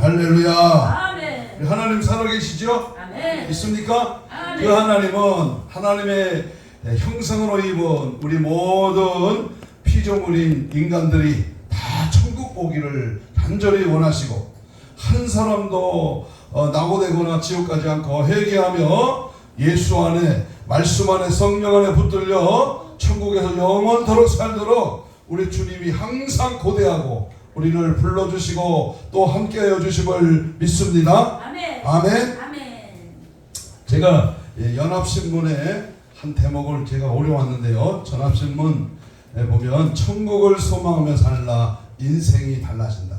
할렐루야. 아멘. 하나님 살아계시죠? 아멘. 있습니까? 아멘. 그 하나님은 하나님의 형상으로 입은 우리 모든 피조물인 인간들이 다 천국 오기를 간절히 원하시고, 한 사람도 낙오되거나 지옥 가지 않고 회개하며 예수 안에, 말씀 안에, 성령 안에 붙들려 천국에서 영원토록 살도록 우리 주님이 항상 고대하고 우리를 불러주시고 또 함께하여 주심을 믿습니다. 아멘. 아멘. 아멘. 제가 연합신문에 한 대목을 제가 오려왔는데요. 전합신문에 보면 천국을 소망하며 살라 인생이 달라진다,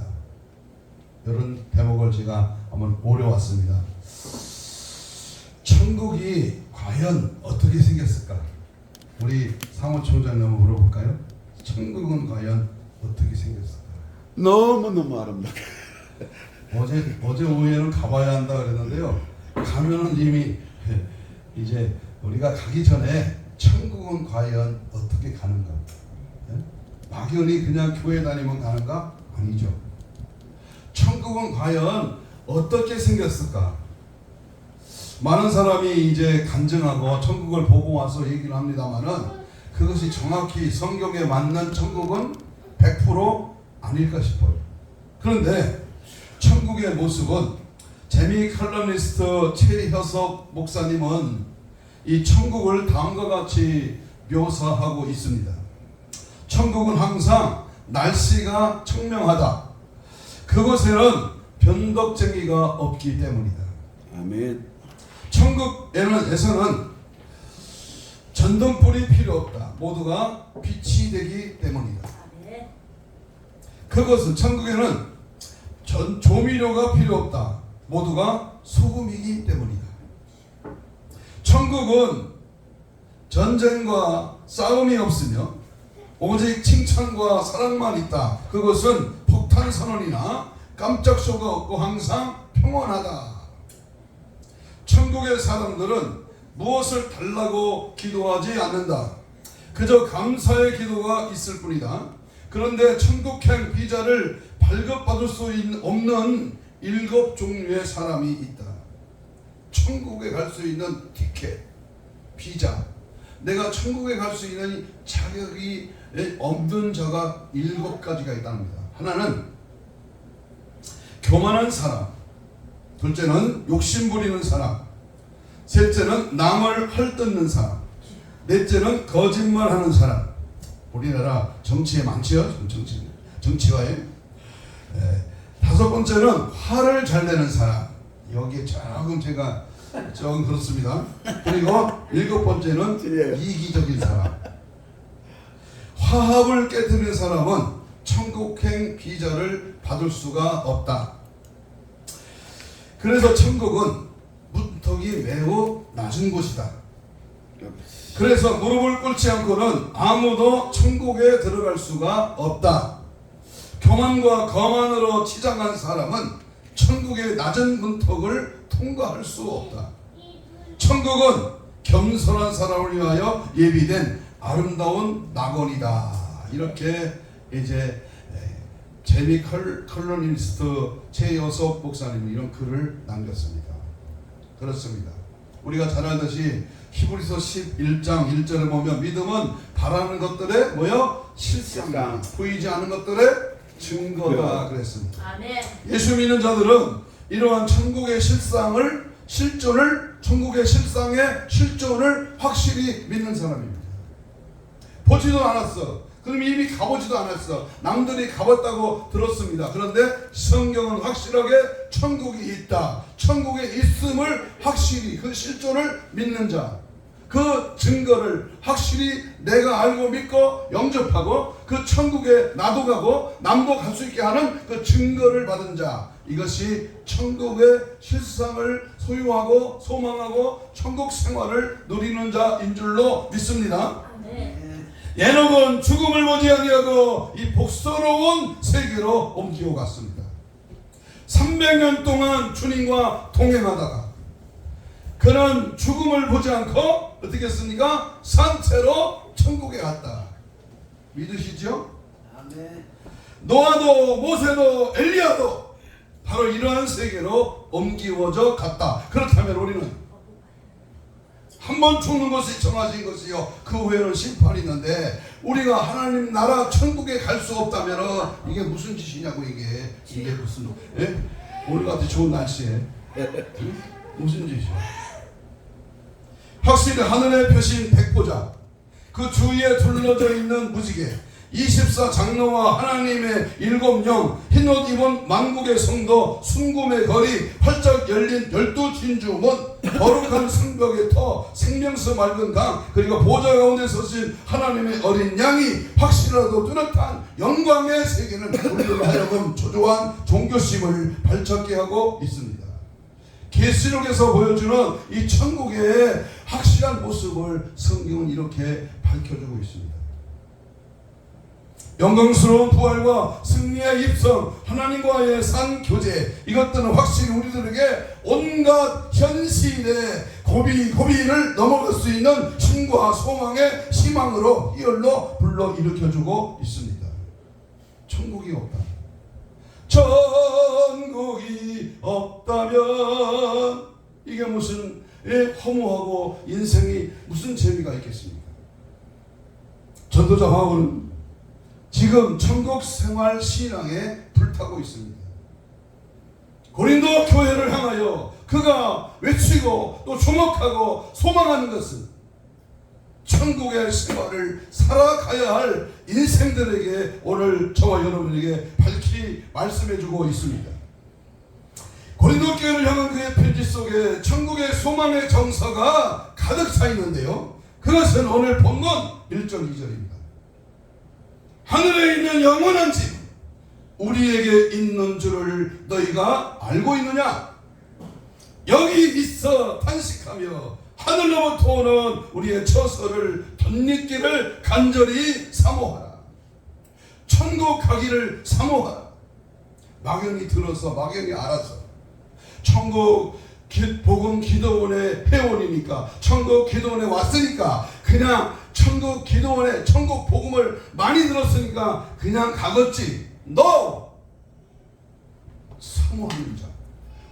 이런 대목을 제가 한번 오려왔습니다. 천국이 과연 어떻게 생겼을까? 우리 사무총장님 한번 물어볼까요? 천국은 과연 어떻게 생겼을까? 너무너무 아름답게. 어제 오후에는 가봐야 한다 그랬는데요. 가면은 이미 이제 우리가 가기 전에 천국은 과연 어떻게 가는가? 막연히 그냥 교회 다니면 가는가? 아니죠. 천국은 과연 어떻게 생겼을까? 많은 사람이 이제 간증하고 천국을 보고 와서 얘기를 합니다만은 그것이 정확히 성경에 맞는 천국은 100% 아닐까 싶어요. 그런데 천국의 모습은 재미 칼럼니스트 최효석 목사님은 이 천국을 다음과 같이 묘사하고 있습니다. 천국은 항상 날씨가 청명하다. 그곳에는 변덕쟁이가 없기 때문이다. 아멘. 천국에서는 전등불이 필요 없다. 모두가 빛이 되기 때문이다. 그것은 천국에는 조미료가 필요 없다. 모두가 소금이기 때문이다. 천국은 전쟁과 싸움이 없으며 오직 칭찬과 사랑만 있다. 그것은 폭탄 선언이나 깜짝 쇼가 없고 항상 평온하다. 천국의 사람들은 무엇을 달라고 기도하지 않는다. 그저 감사의 기도가 있을 뿐이다. 그런데 천국행 비자를 발급받을 수 없는 7 종류의 사람이 있다. 천국에 갈 수 있는 티켓, 비자, 내가 천국에 갈 수 있는 자격이 없는 자가 7가지가 있답니다. 하나는 교만한 사람, 둘째는 욕심 부리는 사람, 셋째는 남을 헐뜯는 사람, 넷째는 거짓말하는 사람. 우리나라 정치에 많지요. 정치가에. 다섯 번째는 화를 잘 내는 사람. 여기에 조금 그렇습니다. 그리고 7번째는 이기적인 사람. 화합을 깨뜨리는 사람은 천국행 비자를 받을 수가 없다. 그래서 천국은 문턱이 매우 낮은 곳이다. 그래서 무릎을 꿇지 않고는 아무도 천국에 들어갈 수가 없다. 교만과 거만으로 치장한 사람은 천국의 낮은 문턱을 통과할 수 없다. 천국은 겸손한 사람을 위하여 예비된 아름다운 낙원이다. 이렇게 이제 재미 컬럼니스트 최효석 목사님이 이런 글을 남겼습니다. 그렇습니다. 우리가 잘 알듯이 히브리서 11장 1절에 보면 믿음은 바라는 것들의 실상, 보이지 않는 것들의 증거다 그랬습니다. 아멘. 예수 믿는 자들은 이러한 천국의 실상을, 천국의 실상의 실존을 확실히 믿는 사람입니다. 보지도 않았어. 그럼 이미 가보지도 않았어. 남들이 가봤다고 들었습니다. 그런데 성경은 확실하게 천국이 있다. 천국에 있음을 확실히, 그 실존을 믿는 자, 그 증거를 확실히 내가 알고 믿고 영접하고 그 천국에 나도 가고 남도 갈 수 있게 하는 그 증거를 받은 자, 이것이 천국의 실상을 소유하고 소망하고 천국 생활을 누리는 자인 줄로 믿습니다. 에녹은 죽음을 보지 아니하고 이 복스러운 세계로 옮기어 갔습니다. 300년 동안 주님과 동행하다가 그는 죽음을 보지 않고 어떻게 했습니까? 산채로 천국에 갔다. 믿으시죠? 아멘. 노아도 모세도 엘리야도 바로 이러한 세계로 옮기워져 갔다. 그렇다면 우리는 한 번 죽는 것이 정해진 것이요, 그 후에는 심판이 있는데 우리가 하나님 나라 천국에 갈 수 없다면 이게 무슨 짓이냐고. 이게 무슨, 예? 오늘 같이 좋은 날씨에 무슨 짓이야. 확실히 하늘의 표신 백보자, 그 주위에 둘러져 있는 무지개, 24 장로와 하나님의 7영, 흰옷 입은 만국의 성도, 순금의 거리, 활짝 열린 12진주문, 거룩한 성벽의 터, 생명수 맑은 강, 그리고 보좌 가운데 서신 하나님의 어린 양이 확실하고 뚜렷한 영광의 세계를 우리로 하여금 초조한 종교심을 발찾게 하고 있습니다. 계시록에서 보여주는 이 천국의 확실한 모습을 성경은 이렇게 밝혀주고 있습니다. 영광스러운 부활과 승리의 입성, 하나님과의 산 교제, 이것들은 확실히 우리들에게 온갖 현실의 고비를 넘어갈 수 있는 힘과 소망의 희망으로 희열로 불러일으켜주고 있습니다. 천국이 없다. 천국이 없다면 이게 무슨 허무하고 인생이 무슨 재미가 있겠습니까? 전도자 바울은 지금 천국 생활 신앙에 불타고 있습니다. 고린도 교회를 향하여 그가 외치고 또 주목하고 소망하는 것은 천국의 생활을 살아가야 할 인생들에게 오늘 저와 여러분에게 밝히 말씀해주고 있습니다. 고린도 교회를 향한 그의 편지 속에 천국의 소망의 정서가 가득 차 있는데요, 그것은 오늘 본문 1절 2절입니다. 하늘에 있는 영원한 집 우리에게 있는 줄을 너희가 알고 있느냐? 여기 있어 탄식하며 하늘로부터 오는 우리의 처소를 덧입기를 간절히 사모하라. 천국 가기를 사모하라. 막연히 들어서 막연히 알아서 천국 복음 기도원의 회원이니까, 천국 기도원에 왔으니까, 그냥 천국 기도원에 천국 복음을 많이 들었으니까 그냥 가겠지. 너 사모하는 자.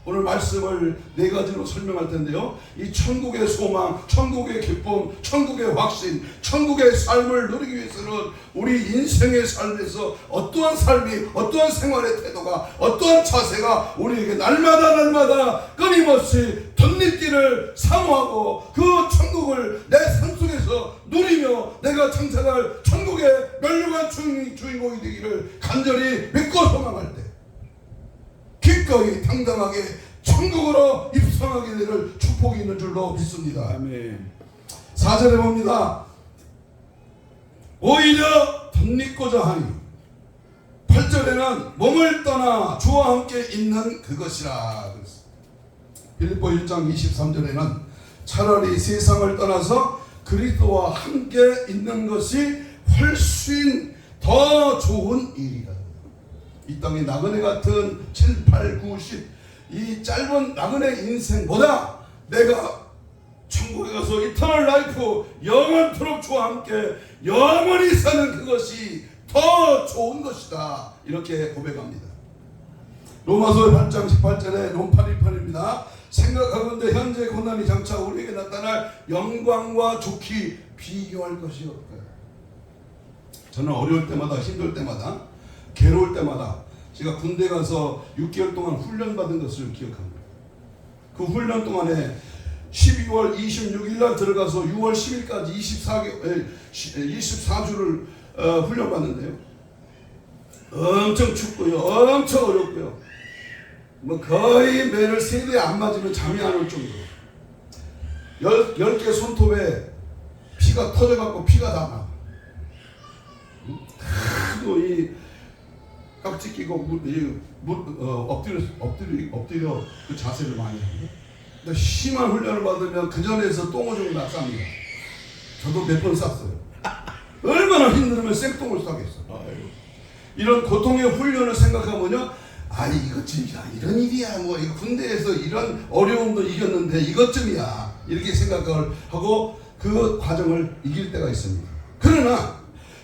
오늘 말씀을 4가지로 설명할 텐데요, 이 천국의 소망, 천국의 기쁨, 천국의 확신, 천국의 삶을 누리기 위해서는 우리 인생의 삶에서 어떠한 삶이, 어떠한 생활의 태도가, 어떠한 자세가 우리에게 날마다 끊임없이 덧입기를 사모하고 그 천국을 내 삶 속에서 누리며 내가 창작할 천국의 멸류관 주인공이 되기를 간절히 믿고 소망할 때 기꺼이 당당하게 천국으로 입성하게 되는 축복이 있는 줄로 믿습니다. 아멘. 4절에 봅니다. 오히려 덧입고자 하니, 8절에는 몸을 떠나 주와 함께 있는 그것이라. 빌립보 1장 23절에는 차라리 세상을 떠나서 그리스도와 함께 있는 것이 훨씬 더 좋은 일이다. 이 땅의 나그네 같은 7, 8, 9, 10 이 짧은 나그네 인생보다 내가 천국에 가서 이터널 라이프 영원토록 주와 함께 영원히 사는 그것이 더 좋은 것이다, 이렇게 고백합니다. 로마서 8장 18절에 롬파리판입니다. 생각하건대 현재 고난이 장차 우리에게 나타날 영광과 좋기 비교할 것이 없다. 저는 어려울 때마다, 힘들 때마다, 괴로울 때마다 제가 군대 가서 6개월 동안 훈련받은 것을 기억합니다. 그 훈련 동안에 12월 26일 날 들어가서 6월 10일까지 24주를 훈련받는데요, 엄청 춥고요, 엄청 어렵고요, 뭐 거의 매를 3대 안 맞으면 잠이 안 올 정도로 10개 손톱에 피가 터져갖고 피가 다 나. 또 이 깍지 끼고 엎드려 그 자세를 많이 하고, 근데 심한 훈련을 받으면 그 전에서 똥오줌이 납삽니다. 저도 몇 번 쌌어요. 얼마나 힘들면 생똥을 싸겠어. 이런 고통의 훈련을 생각하면요, 아니 이것쯤이야, 이런 일이야, 뭐 이 군대에서 이런 어려움도 이겼는데 이것쯤이야, 이렇게 생각을 하고 그 과정을 이길 때가 있습니다. 그러나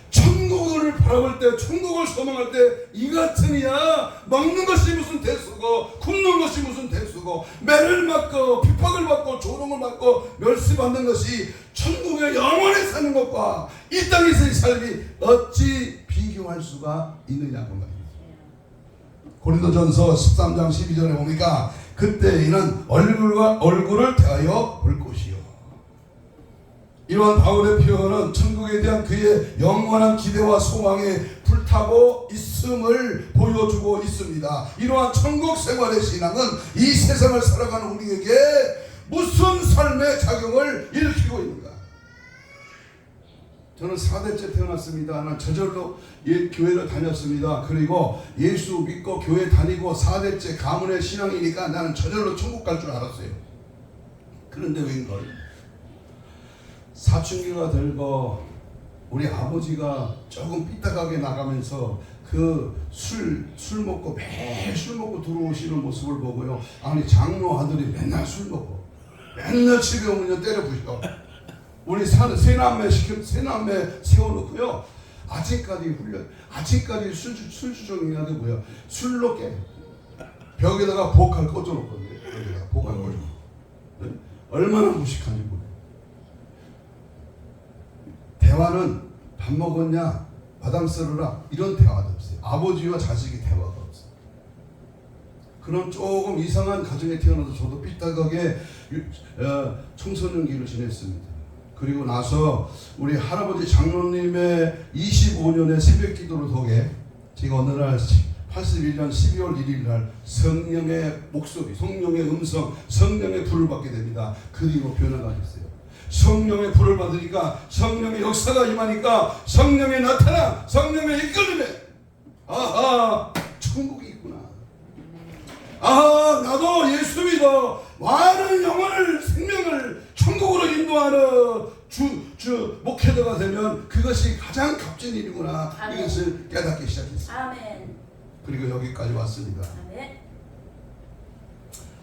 천국을 하나님을 바라볼 때, 천국을 소망할 때 이 같은 이야 먹는 것이 무슨 대수고 굶는 것이 무슨 대수고 매를 맞고 핍박을 받고 조롱을 받고 멸시받는 것이 천국의 영원히 사는 것과 이 땅에서의 삶이 어찌 비교할 수가 있느냐고 말입니다. 고린도전서 13장 12절에 보니까 그때 이는 얼굴을 대하여 볼 것이요. 이러한 바울의 표현은 천국에 대한 그의 영원한 기대와 소망에 불타고 있음을 보여주고 있습니다. 이러한 천국 생활의 신앙은 이 세상을 살아가는 우리에게 무슨 삶의 작용을 일으키고 있는가? 저는 4대째 태어났습니다. 난 저절로 교회를 다녔습니다. 그리고 예수 믿고 교회 다니고 4대째 가문의 신앙이니까 나는 저절로 천국 갈 줄 알았어요. 그런데 웬걸 사춘기가 들고 우리 아버지가 조금 삐딱하게 나가면서 그 술 먹고 매일 술 먹고 들어오시는 모습을 보고요. 아니 장로 아들이 맨날 술 먹고 맨날 집에 오면 때려 부셔. 우리 세남매 세워놓고요. 아직까지 술 주정이나 되고요. 술로 깨. 벽에다가 보칼 꽂아놓거든요. 여기다가 보칼 꽂아. 네? 얼마나 무식한지 모르겠어요. 대화는 밥 먹었냐, 마당 썰으라 이런 대화도 없어요. 아버지와 자식이 대화가 없어요. 그런 조금 이상한 가정에 태어나서 저도 삐딱하게 청소년기를 지냈습니다. 그리고 나서 우리 할아버지 장로님의 25년의 새벽 기도를 통해 제가 어느 날 81년 12월 1일 날 성령의 목소리, 성령의 음성, 성령의 불을 받게 됩니다. 그 뒤로 변화가 됐어요. 성령의 불을 받으니까 성령의 역사가 임하니까 성령의 나타나, 성령의 이끌림에 아하 천국이 있구나. 아하 나도 예수 믿어 많은 영혼을 생명을 천국으로 인도하는 주 목회자가 되면 그것이 가장 값진 일이구나. 아멘. 이것을 깨닫기 시작했습니다. 아멘. 그리고 여기까지 왔습니다. 아멘.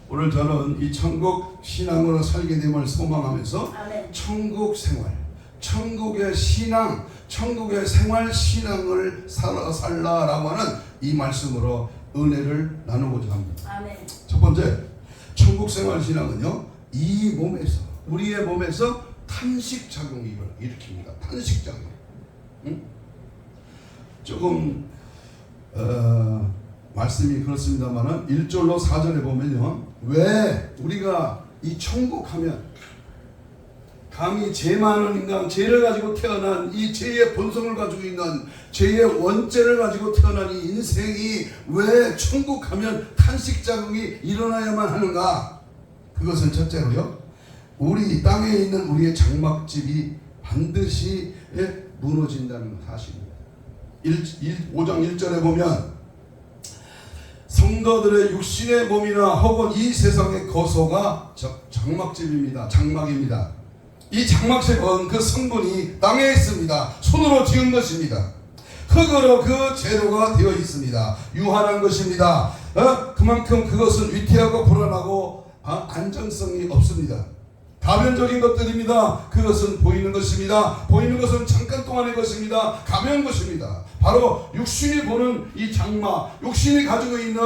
오늘 저는 이 천국 신앙으로 살게 됨을 소망하면서 아멘. 천국 생활, 천국의 신앙, 천국의 생활 신앙을 살라라고 하는 이 말씀으로 은혜를 나누고자 합니다. 아멘. 첫 번째, 천국 생활 신앙은요, 이 몸에서, 우리의 몸에서 탄식 작용을 일으킵니다. 탄식 작용. 응? 조금 말씀이 그렇습니다만은 1절로 4절에 보면요, 왜 우리가 이 천국 하면 감히 죄 많은 인간, 죄를 가지고 태어난 이 죄의 본성을 가지고 있는 죄의 원죄를 가지고 태어난 이 인생이 왜 천국 하면 탄식작용이 일어나야만 하는가? 그것은 첫째로요, 우리 땅에 있는 우리의 장막집이 반드시 무너진다는 사실입니다. 5장 1절에 보면 성도들의 육신의 몸이나 혹은 이 세상의 거소가 장막집입니다. 장막입니다. 이 장막집은 그 성분이 땅에 있습니다. 손으로 지은 것입니다. 흙으로 그 재료가 되어 있습니다. 유한한 것입니다. 그만큼 그것은 위태하고 불안하고 안정성이 없습니다. 가변적인 것들입니다. 그것은 보이는 것입니다. 보이는 것은 잠깐 동안의 것입니다. 가벼운 것입니다. 바로 육신이 보는 이 장막, 육신이 가지고 있는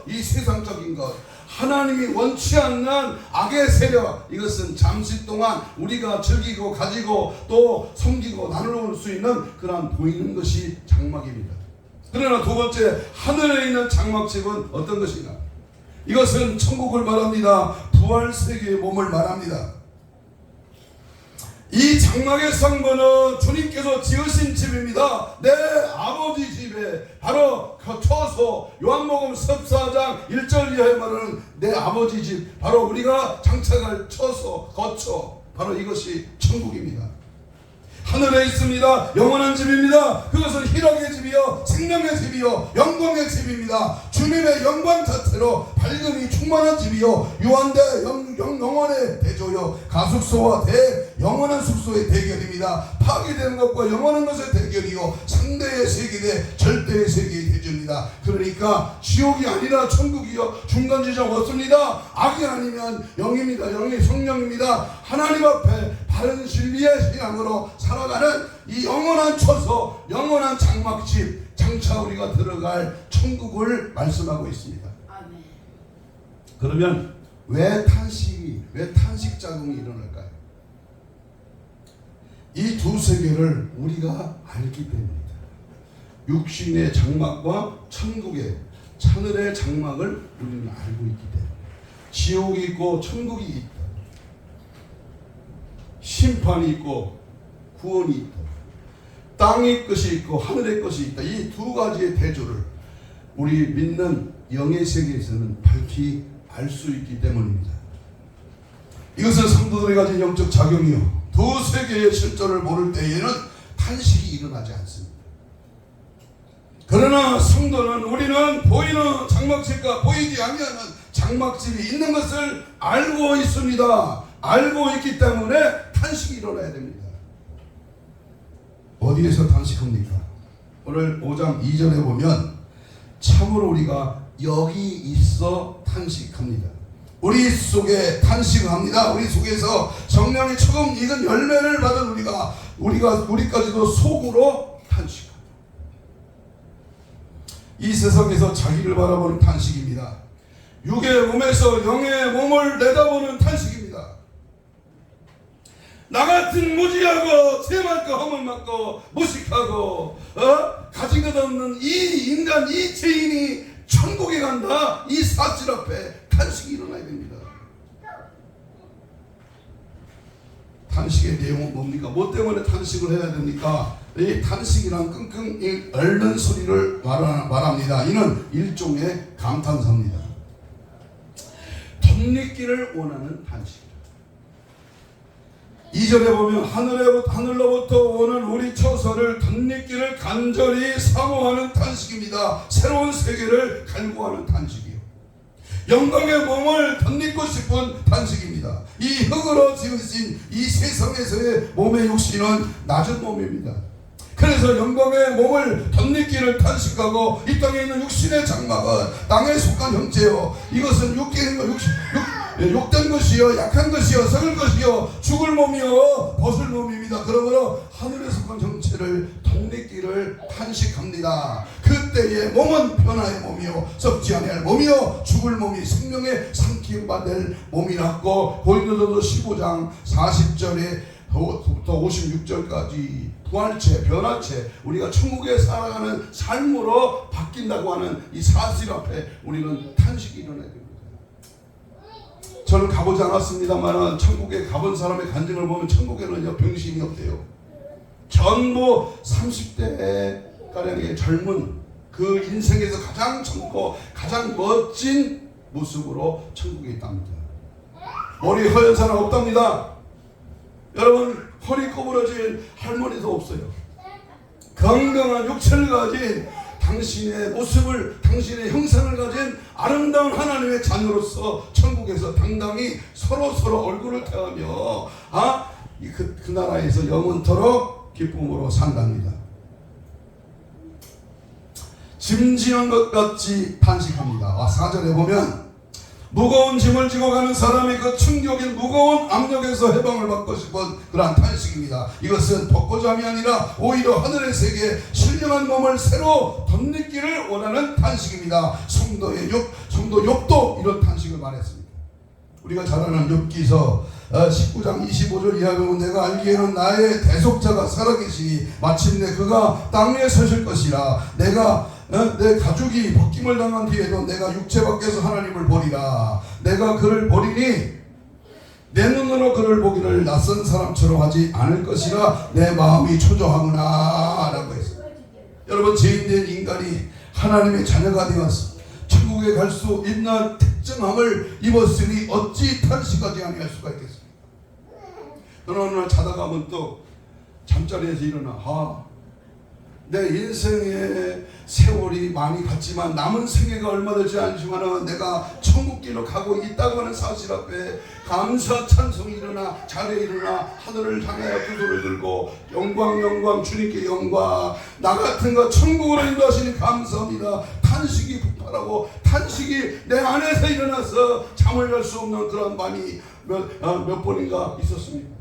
이 세상적인 것, 하나님이 원치 않는 악의 세력, 이것은 잠시 동안 우리가 즐기고 가지고 또 섬기고 나눌 수 있는 그러한 보이는 것이 장막입니다. 그러나 두 번째, 하늘에 있는 장막집은 어떤 것인가? 이것은 천국을 말합니다. 부활 세계의 몸을 말합니다. 이 장막의 성문은 주님께서 지으신 집입니다. 내 아버지 집에 바로 처소, 요한복음 14장 1절 이하에 말하는 내 아버지 집, 바로 우리가 장착할 처소, 거처, 바로 이것이 천국입니다. 하늘에 있습니다. 영원한 집입니다. 그것은 희락의 집이요, 생명의 집이요, 영광의 집입니다. 주님의 영광 자체로 밝음이 충만한 집이요, 유한대 영원의 대조요, 가숙소와 영원한 숙소의 대결입니다. 파괴되는 것과 영원한 것의 대결이요, 상대의 세계대 절대의 세계의 해줍니다. 그러니까 지옥이 아니라 천국이요 중간 지점 없습니다. 악이 아니면 영입니다. 영이 성령입니다. 하나님 앞에 바른 진리의 신앙으로 살아가는 이 영원한 처소, 영원한 장막집, 장차 우리가 들어갈 천국을 말씀하고 있습니다. 아멘. 그러면 왜 탄식 자궁이 일어날까요? 이 두 세계를 우리가 알기 때문입니다. 육신의 장막과 천국의 하늘의 장막을 우리는 알고 있기 때문에 지옥이 있고 천국이 있다. 심판이 있고 구원이 있다. 땅의 것이 있고 하늘의 것이 있다. 이 두 가지의 대조를 우리 믿는 영의 세계에서는 밝히 알 수 있기 때문입니다. 이것은 성도들이 가진 영적 작용이요 두 세계의 실존을 모를 때에는 탄식이 일어나지 않습니다. 그러나 성도는 우리는 보이는 장막집과 보이지 아니하는 장막집이 있는 것을 알고 있습니다. 알고 있기 때문에 탄식이 일어나야 됩니다. 어디에서 탄식합니까? 오늘 5장 2절에 보면 참으로 우리가 여기 있어 탄식합니다. 우리 속에 탄식합니다. 우리 속에서 성령의 처음 익은 열매를 받은 우리까지도 속으로 탄식합니다. 이 세상에서 자기를 바라보는 탄식입니다. 육의 몸에서 영의 몸을 내다보는 탄식입니다. 나 같은 무지하고 죄만고 허물 많고 무식하고 가진 것 없는 이 인간 이 죄인이 천국에 간다. 이 사실 앞에 탄식이 일어나야 됩니다. 탄식의 내용은 뭡니까? 뭐 때문에 탄식을 해야 됩니까? 이 탄식이란 끙끙 앓는 소리를 말합니다. 이는 일종의 감탄사입니다. 덧립기를 원하는 탄식. 2절에 보면 하늘로부터 오는 우리 처소를 덧립기를 간절히 사모하는 탄식입니다. 새로운 세계를 갈구하는 탄식이요. 영광의 몸을 덧립고 싶은 탄식입니다. 이 흙으로 지으신 이 세상에서의 몸의 육신은 낮은 몸입니다. 그래서 영광의 몸을 덧립기를 탄식하고 이 땅에 있는 육신의 장막은 땅에 속한 형체요. 이것은 욕된 것이요 약한 것이요 썩을 것이요 죽을 몸이요 벗을 몸입니다. 그러므로 하늘에 속한 형체를 덧립기를 탄식합니다. 그때의 몸은 변화의 몸이요 썩지 아니할 몸이요 죽을 몸이 생명의 삼킴 받을 몸이라고 고린도전서 15장 40절에 부터 56절까지 부활체, 변화체, 우리가 천국에 살아가는 삶으로 바뀐다고 하는 이 사실 앞에 우리는 탄식이 일어나야 됩니다. 저는 가보지 않았습니다만 천국에 가본 사람의 간증을 보면 천국에는 병신이 없대요. 전부 30대 가량의 젊은 그 인생에서 가장 젊고 가장 멋진 모습으로 천국에 있답니다. 머리 허연 사람 없답니다. 여러분 허리 꼬부러진 할머니도 없어요. 건강한 육체를 가진 당신의 모습을 당신의 형상을 가진 아름다운 하나님의 자녀로서 천국에서 당당히 서로 얼굴을 대하며 그 나라에서 영원토록 기쁨으로 산답니다. 짐지는 것 같이 탄식합니다. 4절에 보면 무거운 짐을 지고 가는 사람이 그 충격인 무거운 압력에서 해방을 받고 싶은 그러한 탄식입니다. 이것은 벚고잠이 아니라 오히려 하늘의 세계에 신령한 몸을 새로 덧립기를 원하는 탄식입니다. 성도 욥도 이런 탄식을 말했습니다. 우리가 잘 아는 욥기서 19장 25절 이하에 보면 내가 알기에는 나의 대속자가 살아계시니 마침내 그가 땅 위에 서실 것이라. 내 가족이 벗김을 당한 뒤에도 내가 육체 밖에서 하나님을 보리라. 내가 그를 보리니 내 눈으로 그를 보기를 낯선 사람처럼 하지 않을 것이라 내 마음이 초조하구나 라고 했어요. 여러분 죄인된 인간이 하나님의 자녀가 되어서 천국에 갈 수 있는 특정함을 입었으니 어찌 탄식하지 아니할 수가 있겠습니까? 어느 날 자다가 하면 또 잠자리에서 일어나 내 인생의 세월이 많이 갔지만 남은 생애가 얼마 되지 않지만은 내가 천국길로 가고 있다고 하는 사실 앞에 감사 찬송이 일어나 자리에 일어나 하늘을 향하여 두 손을 들고 영광 영광 주님께 영광 나 같은 거 천국으로 인도하시니 감사합니다. 탄식이 폭발하고 탄식이 내 안에서 일어나서 잠을 잘 수 없는 그런 밤이 몇 번인가 있었습니다.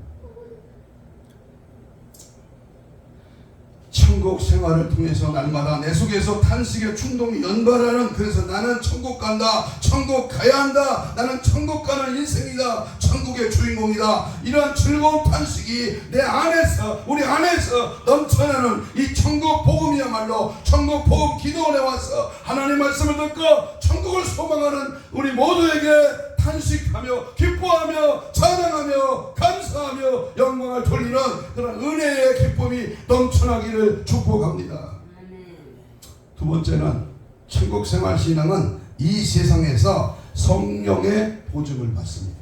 천국 생활을 통해서 날마다 내 속에서 탄식의 충동이 연발하는 그래서 나는 천국 간다. 천국 가야 한다. 나는 천국 가는 인생이다. 천국의 주인공이다. 이러한 즐거운 탄식이 내 안에서 우리 안에서 넘쳐나는 이 천국 복음이야말로 천국 복음 기도원에 와서 하나님 말씀을 듣고 천국을 소망하는 우리 모두에게 탄식하며 기뻐하며 찬양하며 감사하며 영광을 돌리는 그런 은혜의 기쁨이 넘쳐나기를 축복합니다. 두 번째는 천국 생활 신앙은 이 세상에서 성령의 보증을 받습니다.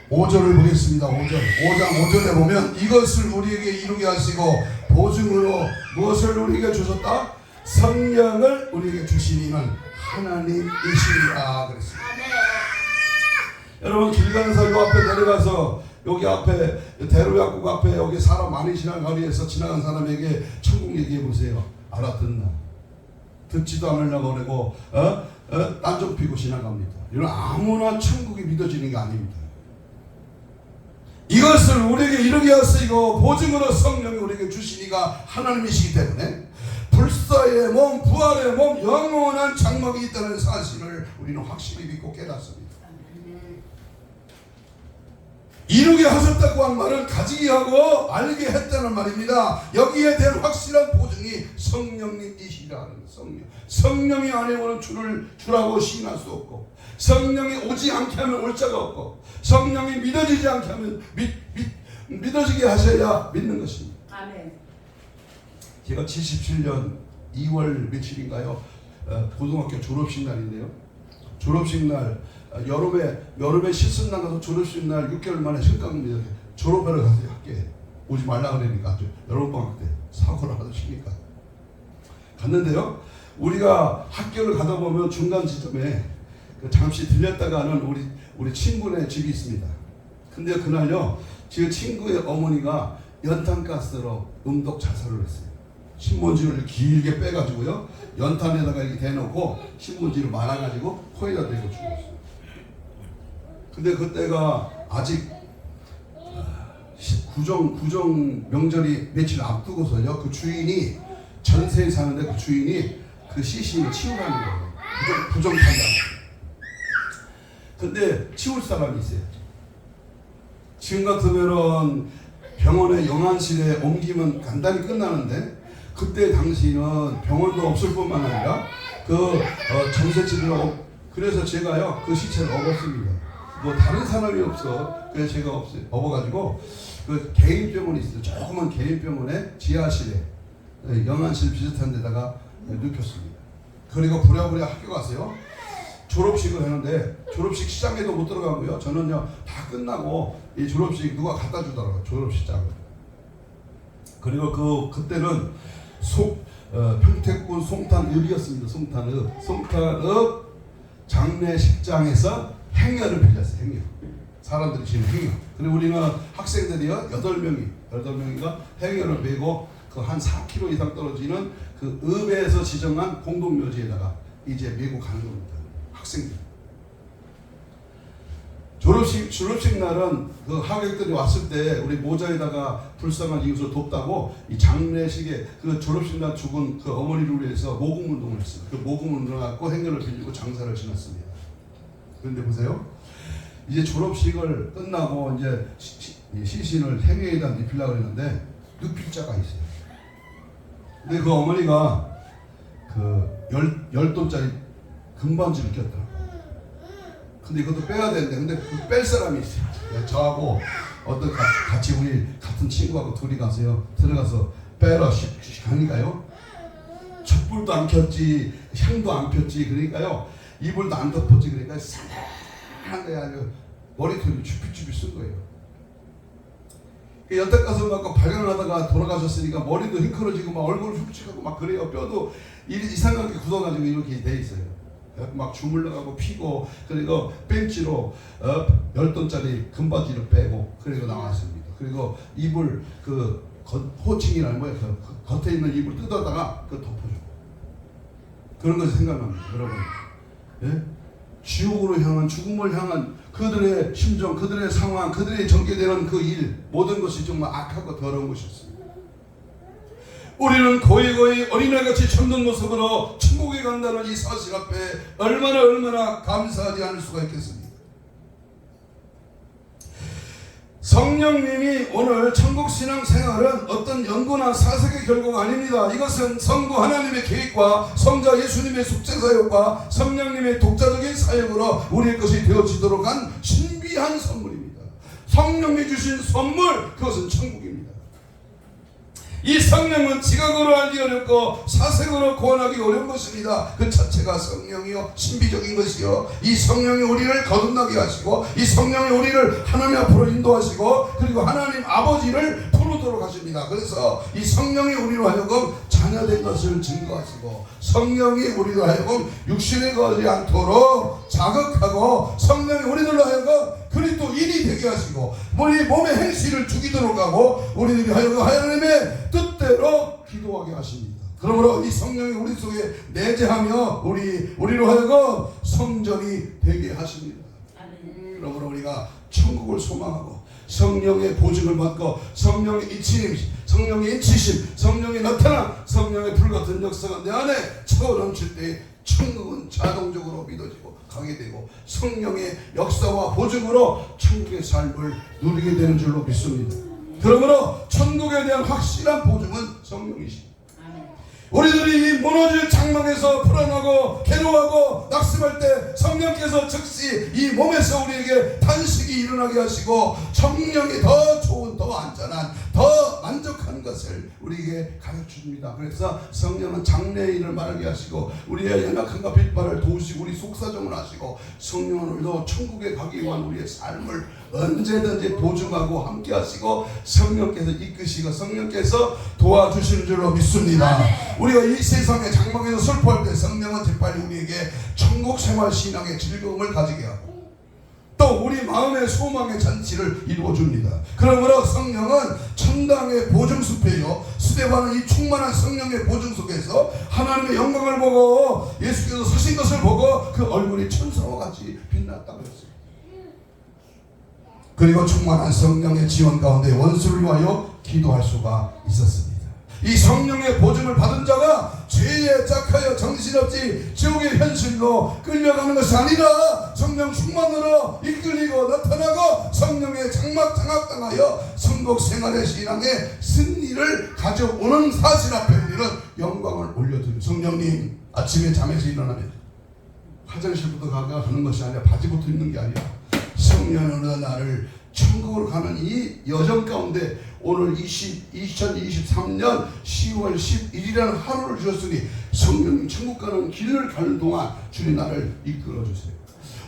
5절을 보겠습니다. 5장 5절에 보면 이것을 우리에게 이루게 하시고 보증으로 무엇을 우리에게 주셨다? 성령을 우리에게 주시니는 하나님이시리라 그랬습니다. 여러분 길 가는 사이 앞에 내려가서 여기 앞에 대로약국 앞에 여기 사람 많이 지나는 거리에서 지나간 사람에게 천국 얘기해 보세요. 알아듣나? 듣지도 않으려고 그러고 딴쪽 피고 지나갑니다. 이런 아무나 천국이 믿어지는 게 아닙니다. 이것을 우리에게 이루게 하시고 보증으로 성령이 우리에게 주시니가 하나님이시기 때문에 불사의 몸, 부활의 몸, 영원한 장막이 있다는 사실을 우리는 확실히 믿고 깨닫습니다. 이루게 하셨다고 한 말은 가지게 하고 알게 했다는 말입니다. 여기에 대한 확실한 보증이 성령님이시라는 성령이 아니고는 주라고 시인할 수 없고 성령이 오지 않게 하면 올 자가 없고 성령이 믿어지지 않게 하면 믿어지게 하셔야 믿는 것입니다. 아멘. 제가 77년 2월 며칠인가요? 고등학교 졸업식 날인데요. 졸업식 날 여름에 실습날 가서 졸업식 날 6개월 만에 실강입니다. 졸업하러 가서 학교에 오지 말라 그러니까 여름방학 때 사고를 하시니까 갔는데요. 우리가 학교를 가다 보면 중간 지점에 잠시 들렸다가 하는 우리 친구네 집이 있습니다. 근데 그날요, 제 친구의 어머니가 연탄가스로 음독 자살을 했어요. 신문지를 길게 빼가지고요, 연탄에다가 이렇게 대놓고 신문지를 말아가지고 코에다 대고 죽였어요. 근데 그때가 아직 구정 명절이 며칠 앞두고서요, 그 주인이 전세에 사는데 그 주인이 그 시신을 치우라는 거예요. 부정탄다. 근데 치울 사람이 있어요. 지금 같으면은 병원에 영안실에 옮기면 간단히 끝나는데 그때 당시는 병원도 없을 뿐만 아니라 전세집이 그래서 제가요 그 시체를 업었습니다. 뭐 다른 사람이 없어. 그래서 제가 업어가지고 그 개인병원이 있어요. 조그만 개인병원에 지하실에 영안실 비슷한 데다가 눕혔습니다. 그리고 부랴부랴 학교 갔어요. 졸업식을 했는데 졸업식 시장에도 못 들어가고요. 저는요 다 끝나고 이 졸업식 누가 갖다 주더라고요. 졸업식장을. 그리고 그때는 평택군 송탄읍이었습니다. 송탄읍 장례식장에서 행여를 빌렸어요. 행여. 사람들이 지는 행여. 그리고 우리는 학생들이요 8명인가 행여를 메고 그 한 4km 이상 떨어지는 그 읍에서 지정한 공동묘지에다가 이제 메고 가는 겁니다. 학생들. 졸업식 날은 그 하객들이 왔을 때 우리 모자에다가 불쌍한 이웃을 돕다고 이 장례식에 그 졸업식 날 죽은 그 어머니를 위해서 모금 운동을 했어요. 그 모금 운동을 갖고 행여를 빌리고 장사를 지냈습니다. 그런데 보세요. 이제 졸업식을 끝나고 이제 시신을 행여에다 눕히려고 했는데 눕힐 자가 있어요. 근데 그 어머니가 그 10돈짜리 금반지를 꼈더라고요. 근데 이것도 빼야 되는데 근데 그 뺄 사람이 있어요. 저하고 어떤 같이 우리 같은 친구하고 둘이 가서요. 들어가서 빼라 하니까요. 촛불도 안 켰지 향도 안 폈지 그러니까요. 이불도 안 덮었지 그러니까 산란한 게 아니고 머리털이 쭈삣쭈삣 쓴 거예요. 여태 가서 막 발광하다가 돌아가셨으니까 머리도 휘컬어지고 막 얼굴 흉측하고 막 그래요. 뼈도 이상하게 굳어가지고 이렇게 돼 있어요. 막 주물러가고 피고, 그리고 벤치로 10톤짜리 금바지를 빼고 그리고 나왔습니다. 그리고 이불 호칭이라는 뭐야, 겉에 있는 이불 뜯어다가 덮어주고 그런 것이 생각납니다. 여러분, 예? 지옥으로 향한, 죽음을 향한 그들의 심정, 그들의 상황, 그들의 전개되는 그 일, 모든 것이 정말 악하고 더러운 것이었습니다. 우리는 거의 어린애같이 참는 모습으로 천국에 간다는 이 사실 앞에 얼마나 감사하지 않을 수가 있겠습니까? 성령님이 오늘 천국신앙 생활은 어떤 연구나 사색의 결과가 아닙니다. 이것은 성부 하나님의 계획과 성자 예수님의 속죄사역과 성령님의 독자적인 사역으로 우리의 것이 되어지도록 한 신비한 선물입니다. 성령이 주신 선물, 그것은 천국입니다. 이 성령은 지각으로 알기 어렵고 사색으로 구원하기 어려운 것입니다. 그 자체가 성령이요, 신비적인 것이요, 이 성령이 우리를 거듭나게 하시고, 이 성령이 우리를 하나님 앞으로 인도하시고, 그리고 하나님 아버지를 부르도록 하십니다. 그래서 이 성령이 우리로 하여금 자녀된 것을 증거하시고, 성령이 우리로 하여금 육신에 거하지 않도록 자극하고, 성령이 우리들로 하여금 그리스도인이 되게 하시고, 우리 몸의 행실을 죽이도록 하고, 우리들이 하여금 하나님의 뜻대로 기도하게 하십니다. 그러므로 이 성령이 우리 속에 내재하며 우리로 하여금 성전이 되게 하십니다. 그러므로 우리가 천국을 소망하고 성령의 보증을 받고 성령의 인치심, 성령의 나타남, 성령의 불같은 역사가 내 안에 차고 넘칠 때 천국은 자동적으로 믿어지고 가게 되고 성령의 역사와 보증으로 천국의 삶을 누리게 되는 줄로 믿습니다. 그러므로 천국에 대한 확실한 보증은 성령이십니다. 우리들이 이 무너질 장막에서 불안하고 괴로워하고 낙심할 때 성령께서 즉시 이 몸에서 우리에게 탄식이 일어나게 하시고 성령이 더 좋은, 더 안전한, 더 만족한 것을 우리에게 가르쳐줍니다. 그래서 성령은 장래의 일을 말하게 하시고 우리의 연약함과 빛발을 도우시고 우리 속사정을 하시고 성령은 우리도 천국에 가기 위한 우리의 삶을 언제든지 보증하고 함께 하시고 성령께서 이끄시고 성령께서 도와주시는 줄로 믿습니다. 우리가 이 세상의 장막에서 슬퍼할 때 성령은 재빨리 우리에게 천국 생활 신앙의 즐거움을 가지게 하고 또 우리 마음의 소망의 잔치를 이루어줍니다. 그러므로 성령은 천당의 보증숲이에요. 스데반은 이 충만한 성령의 보증 속에서 하나님의 영광을 보고 예수께서 서신 것을 보고 그 얼굴이 천사와 같이 빛났다고 했습니다. 그리고 충만한 성령의 지원 가운데 원수를 위하여 기도할 수가 있었습니다. 이 성령의 보증을 받은 자가 죄에 짝하여 정신없이 지옥의 현실로 끌려가는 것이 아니라 성령 충만으로 이끌리고 나타나고 성령의 장악당하여 천국 생활의 신앙의 승리를 가져오는 사실 앞에 우리는 영광을 올려드립니다. 성령님, 아침에 잠에서 일어나면 화장실부터 가는 것이 아니라 바지부터 입는 게 아니라 성령은 나를 천국으로 가는 이 여정 가운데 오늘 2023년 10월 11일이라는 하루를 주셨으니 성령님 천국 가는 길을 가는 동안 주님 나를 이끌어 주세요.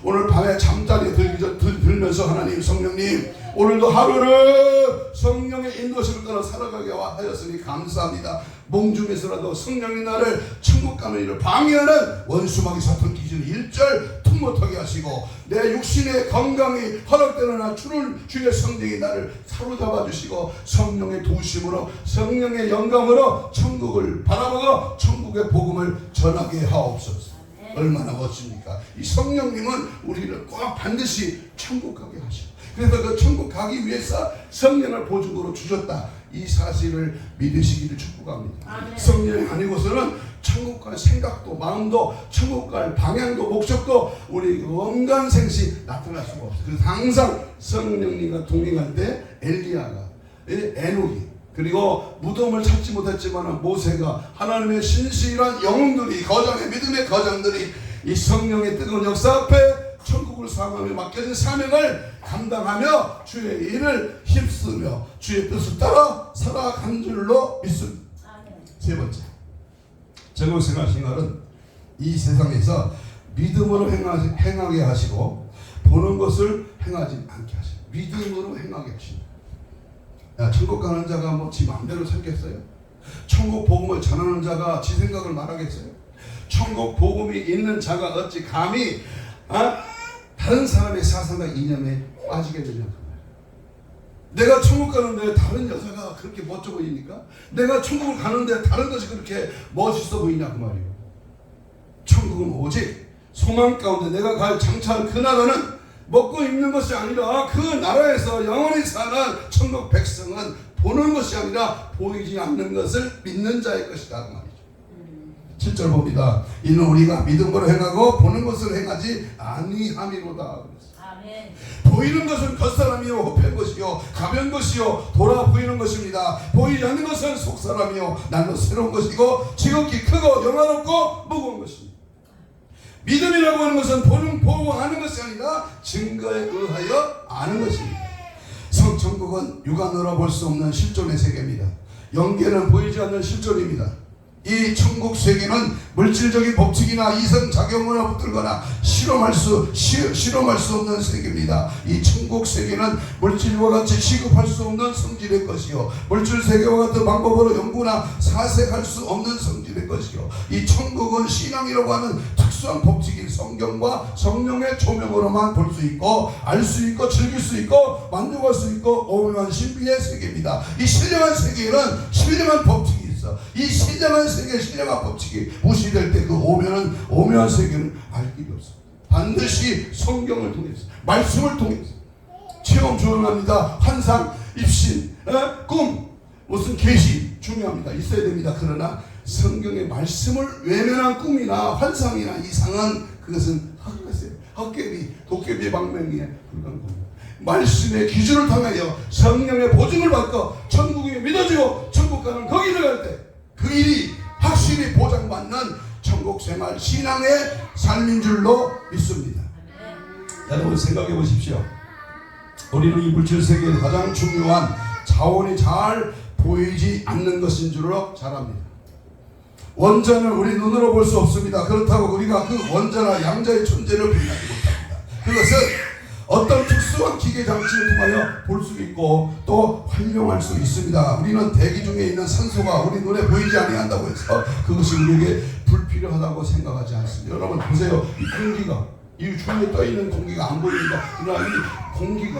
오늘 밤에 잠자리에 들면서 하나님, 성령님 오늘도 하루를 성령의 인도심을 따라 살아가게 하였으니 감사합니다. 몽중에서라도 성령이 나를 천국 가는 일을 방해하는 원수마귀 사탄 기준을 일절 틈 못하게 하시고 내 육신의 건강이 허락되는 한 주의 성령이 나를 사로잡아 주시고 성령의 도우심으로 성령의 영감으로 천국을 바라보고 천국의 복음을 전하게 하옵소서. 얼마나 멋집니까? 이 성령님은 우리를 꼭 반드시 천국 가게 하시고 그래서 그 천국 가기 위해서 성령을 보증으로 주셨다. 이 사실을 믿으시기를 축복합니다. 아멘. 성령이 아니고서는 천국 갈 생각도 마음도 천국 갈 방향도 목적도 우리 온갖 생시 나타날 수가 없어요. 그래서 항상 성령님과 동행할 때 엘리야가 에녹이 그리고 무덤을 찾지 못했지만 모세가 하나님의 신실한 영웅들이 거장의 믿음의 거장들이 이 성령의 뜨거운 역사 앞에 천국을 사명하며 맡겨진 사명을 감당하며 주의 일을 힘쓰며 주의 뜻을 따라 살아간 줄로 믿습니다. 세 번째, 천국 생활은 이 세상에서 믿음으로 행하게 하시고 보는 것을 행하지 않게 하십니다. 믿음으로 행하게 하십니다. 야, 천국 가는 자가 뭐 지 마음대로 살겠어요? 천국 복음을 전하는 자가 지 생각을 말하겠어요? 천국 복음이 있는 자가 어찌 감히 다른 사람의 사상과 이념에 빠지겠느냐. 내가 천국 가는데 다른 여자가 그렇게 멋져 보이니까? 내가 천국을 가는데 다른 것이 그렇게 멋있어 보이냐 그 말이에요. 천국은 오직 소망 가운데 내가 갈 장차할 그 나라는 먹고 입는 것이 아니라 그 나라에서 영원히 사는 천국 백성은 보는 것이 아니라 보이지 않는 것을 믿는 자의 것이다 그 말이죠. 7절 봅니다. 이는 우리가 믿음으로 행하고 보는 것을 행하지 아니함이로다. 아멘. 보이는 것은 겉사람이요 흡한 것이요 가벼운 것이요 돌아 보이는 것입니다. 보이지 않는 것은 속사람이요 날로 새로운 것이고 지극히 크고 영화롭고 무거운 것입니다. 믿음이라고 하는 것은 보고 아는 것이 아니라 증거에 의하여 아는 것입니다. 성천국은 육안으로 볼 수 없는 실존의 세계입니다. 영계는 보이지 않는 실존입니다. 이 천국 세계는 물질적인 법칙이나 이성작용으로 붙들거나 실험할 수 없는 세계입니다. 이 천국 세계는 물질과 같이 취급할 수 없는 성질의 것이요 물질 세계와 같은 방법으로 연구나 사색할 수 없는 성질의 것이요 이 천국은 신앙이라고 하는 특수한 법칙인 성경과 성령의 조명으로만 볼 수 있고 알 수 있고 즐길 수 있고 만족할 수 있고 오묘한 신비의 세계입니다. 이 신령한 세계에는 신령한 법칙이 이 신령한 세계, 신령한 법칙이 무시될 때 그 오묘한 세계는 알 길이 없습니다. 반드시 성경을 통해서, 말씀을 통해서 체험 중요합니다. 환상, 입신, 꿈, 무슨 계시 중요합니다. 있어야 됩니다. 그러나 성경의 말씀을 외면한 꿈이나 환상이나 이상은 그것은 헛것이에요. 헛개비, 도깨비의 방맹이에 불과한 겁니다. 말씀의 기준을 통하여 성령의 보증을 받고 천국이 믿어지고 천국 가는 거기 들어갈 때 그 일이 확실히 보장받는 천국 생활 신앙의 삶인 줄로 믿습니다. 여러분 생각해 보십시오. 우리는 이 물질 세계의 가장 중요한 자원이 잘 보이지 않는 것인 줄로 잘 압니다. 원전을 우리 눈으로 볼 수 없습니다. 그렇다고 우리가 그 원자나 양자의 존재를 분명하지 못합니다. 그것은 어떤 특수한 기계 장치를 통하여 볼 수 있고 또 활용할 수 있습니다. 우리는 대기 중에 있는 산소가 우리 눈에 보이지 아니한다고 해서 그것이 우리에게 불필요하다고 생각하지 않습니다. 여러분 보세요. 이 공기가 이 주위에 떠 있는 공기가 안 보입니다. 그러나 이 공기가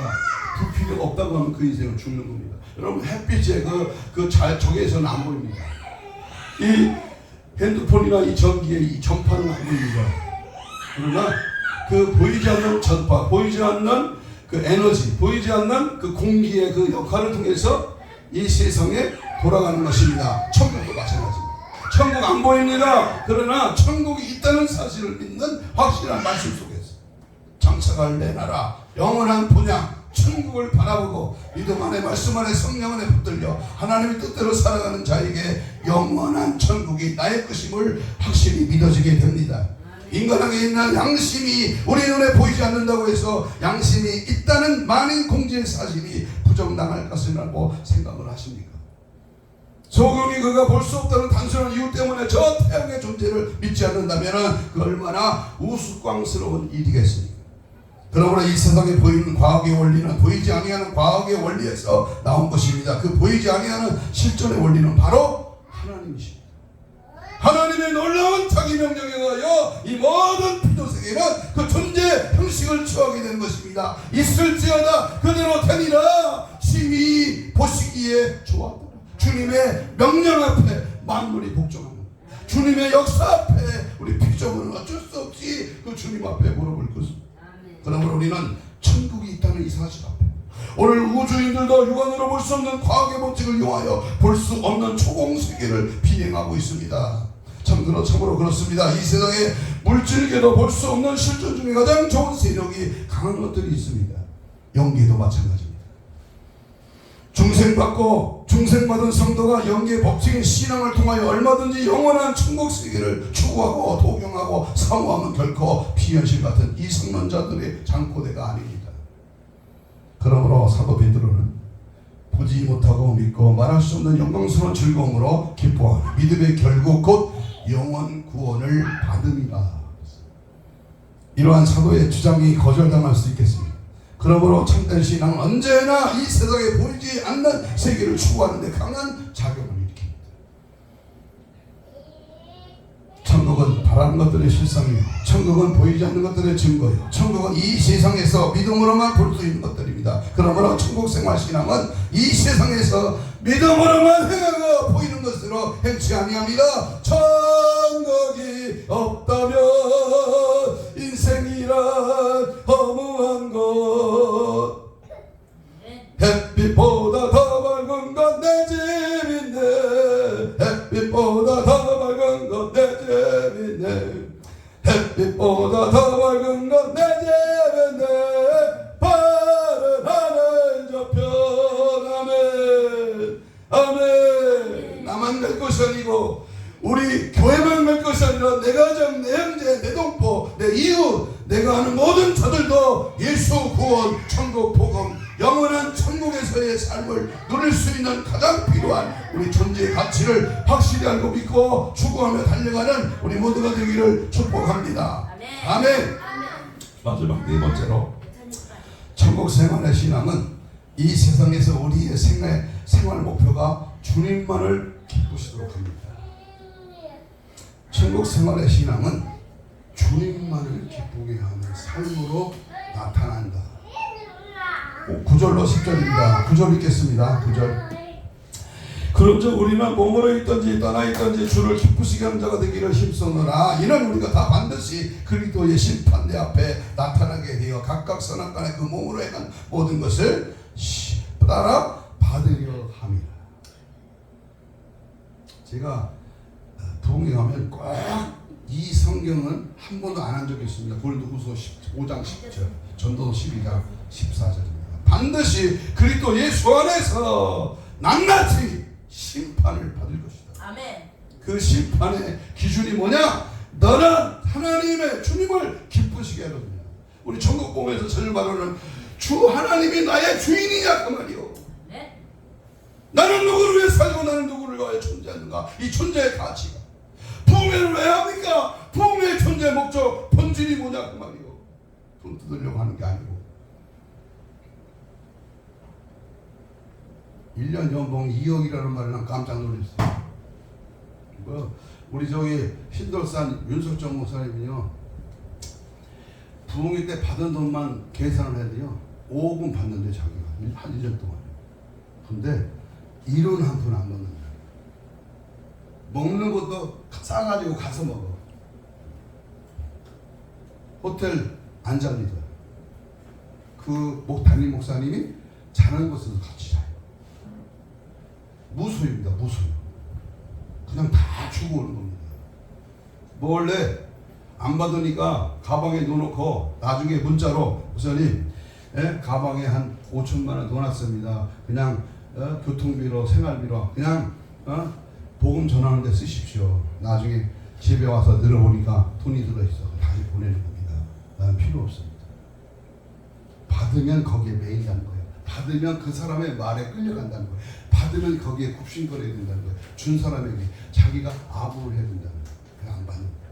불필요가 없다고 하면 그 인생은 죽는 겁니다. 여러분 햇빛에 그 적외선은 안 보입니다. 이 핸드폰이나 이 전기의 이 전파는 안 보입니다. 그러나 그 보이지 않는 전파, 보이지 않는 그 에너지, 보이지 않는 그 공기의 그 역할을 통해서 이 세상에 돌아가는 것입니다. 천국도 마찬가지입니다. 천국 안 보입니다. 그러나 천국이 있다는 사실을 믿는 확실한 말씀 속에서 장차갈 내 나라, 영원한 본향, 천국을 바라보고 믿음 안에 말씀 안에 성령 안에 붙들려 하나님의 뜻대로 살아가는 자에게 영원한 천국이 나의 것임을 확실히 믿어지게 됩니다. 인간에게 있는 양심이 우리 눈에 보이지 않는다고 해서 양심이 있다는 만인 공지의 사실이 부정당할 것이라고 생각을 하십니까? 소경이 그가 볼 수 없다는 단순한 이유 때문에 저 태양의 존재를 믿지 않는다면 그 얼마나 우스꽝스러운 일이겠습니까? 그러므로 이 세상에 보이는 과학의 원리는 보이지 아니하는 과학의 원리에서 나온 것입니다. 그 보이지 아니하는 실존의 원리는 바로 하나님이십니다. 하나님의 놀라운 자기 명령에 의하여 이 모든 피조세계는 그 존재 형식을 취하게 되는 것입니다. 있을지어다 그대로 되니라 심히 보시기에 좋았더라. 주님의 명령 앞에 만물이 복종합니다. 주님의 역사 앞에 우리 피조물은 어쩔 수 없이 그 주님 앞에 물어볼 것입니다. 그러므로 우리는 천국이 있다는 이 사실 앞에 오늘 우주인들도 육안으로 볼 수 없는 과학의 법칙을 이용하여 볼 수 없는 초공세계를 비행하고 있습니다. 참으로 그렇습니다. 이 세상에 물질계도 볼 수 없는 실존 중에 가장 좋은 세력이 강한 것들이 있습니다. 영계도 마찬가지입니다. 중생받은 성도가 영계 법칙인 신앙을 통하여 얼마든지 영원한 천국 세계를 추구하고 독용하고 사모하면 결코 비현실 같은 이성론자들의 장고대가 아닙니다. 그러므로 사도 베드로는 보지 못하고 믿고 말할 수 없는 영광스러운 즐거움으로 기뻐하는 믿음의 결국 곧 영원 구원을 받음이라. 이러한 사도의 주장이 거절당할 수 있겠습니다. 그러므로 참된 신앙은 언제나 이 세상에 보이지 않는 세계를 추구하는 데 강한 작용을 일으킵니다. 천국은 바라는 것들의 실상이요, 천국은 보이지 않는 것들의 증거요, 천국은 이 세상에서 믿음으로만 볼 수 있는 것들입니다. 그러므로 천국 생활 신앙은 이 세상에서 믿음으로만 행하고 보이는 것으로 행치 아니합니다. 천국이 없다면 인생이란 허무한 것, 햇빛보다 더 밝은 건 내 집인데, 햇빛보다 더 밝은 건 내 집인데, 햇빛보다 더 밝은 건 내 집인데, 파른 하늘 저편. 아멘, 아멘. 나만 갈 것이 아니고 우리 교회만 갈 것이 아니라 내 가정, 내 형제, 내 동포, 내 이웃, 내가 아는 모든 자들도 예수 구원, 천국 복음, 영원한 천국에서의 삶을 누릴 수 있는 가장 필요한 우리 존재의 가치를 확실히 알고 믿고 추구하며 달려가는 우리 모두가 되기를 축복합니다. 아멘. 마지막 네 번째로, 천국 생활의 신앙은 이 세상에서 우리의 생활 목표가 주님만을 기쁘시도록 합니다. 천국 생활의 신앙은 주님만을 기쁘게 하는 삶으로 나타난다. 9절로 10절입니다. 9절 읽겠습니다. 9절. 그런즉 우리는 몸으로 있든지 떠나 있든지 주를 기쁘시게 하는 자가 되기를 힘쓰노라. 이는 우리가 다 반드시 그리스도의 심판대 앞에 나타나게 되어 각각 선악간에 그 몸으로 행한 모든 것을 따라 받으려 함이라. 제가 부흥회 가면 꼭 이 성경은 한 번도 안 한 적이 있습니다. 고린도후서 5장 10절, 전도서 12장 14절입니다. 반드시 그리스도 예수 안에서 낱낱이 심판을 받을 것이다. 아멘. 그 심판의 기준이 뭐냐? 너는 하나님의 주님을 기쁘시게 하거든요. 우리 천국 보면서 절반으로는 주 하나님이 나의 주인이냐 그 말이요. 네. 나는 누구를 위해 살고 나는 누구를 위해 존재하는가? 이 존재의 가치가. 부흥회를 왜 합니까? 부흥회의 존재의 목적, 본질이 뭐냐 그 말이요. 돈 뜯으려고 하는 게 아니고 1년 연봉 2억이라는 말에 난 깜짝 놀랐어요. 우리 저기 신돌산 윤석정 목사님이요, 부흥회 때 받은 돈만 계산을 해야 돼요. 5억은 받는데 자기가 한 1년 동안. 근데 일은 한 푼 안 먹는다. 먹는 것도 싸가지고 가서 먹어. 호텔 안 잡니다. 그 담임 목사님이 자는 곳에서 같이 자요. 무소유입니다. 무소유. 그냥 다 주고 오는 겁니다. 뭐 원래 안 받으니까 가방에 넣어놓고 나중에 문자로 목사님, 가방에 한 5천만 원 넣어놨습니다. 그냥 교통비로 생활비로 그냥 복음 전하는 데 쓰십시오. 나중에 집에 와서 들어보니까 돈이 들어있어. 다시 보내는 겁니다. 나는 필요 없습니다. 받으면 거기에 매인다는 거예요. 받으면 그 사람의 말에 끌려간다는 거예요. 받으면 거기에 굽신거려야 된다는 거예요. 준 사람에게 자기가 아부를 해야 된다는 거예요. 그냥 안 받는 거예요.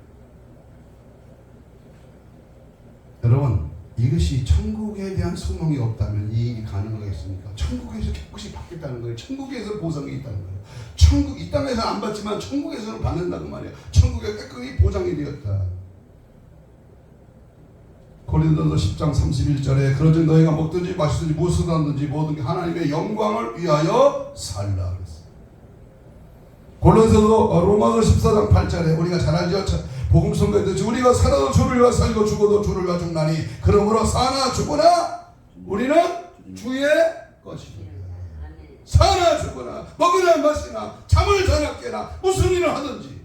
여러분, 이것이 천국에 대한 소망이 없다면 이 일이 가능하겠습니까? 천국에서 깨끗이 받겠다는 거예요. 천국에서 보상이 있다는 거예요. 천국, 이 땅에서는 안 받지만 천국에서는 받는다고 말이에요. 천국에 깨끗이 보장이 되었다. 고린도서 10장 31절에 그런즉 너희가 먹든지 마시든지 무엇을 하든지 모든 게 하나님의 영광을 위하여 살라 그랬어요. 골로새서 로마서 14장 8절에 우리가 잘 알죠? 복음 선거했듯이 우리가 살아도 주를 위하여 살고 죽어도 주를 위하여 죽나니 그러므로 사나 죽으나 우리는 주의 것이다. 사나 죽으나 먹으나 마시나 잠을 자나 깨나 무슨 일을 하든지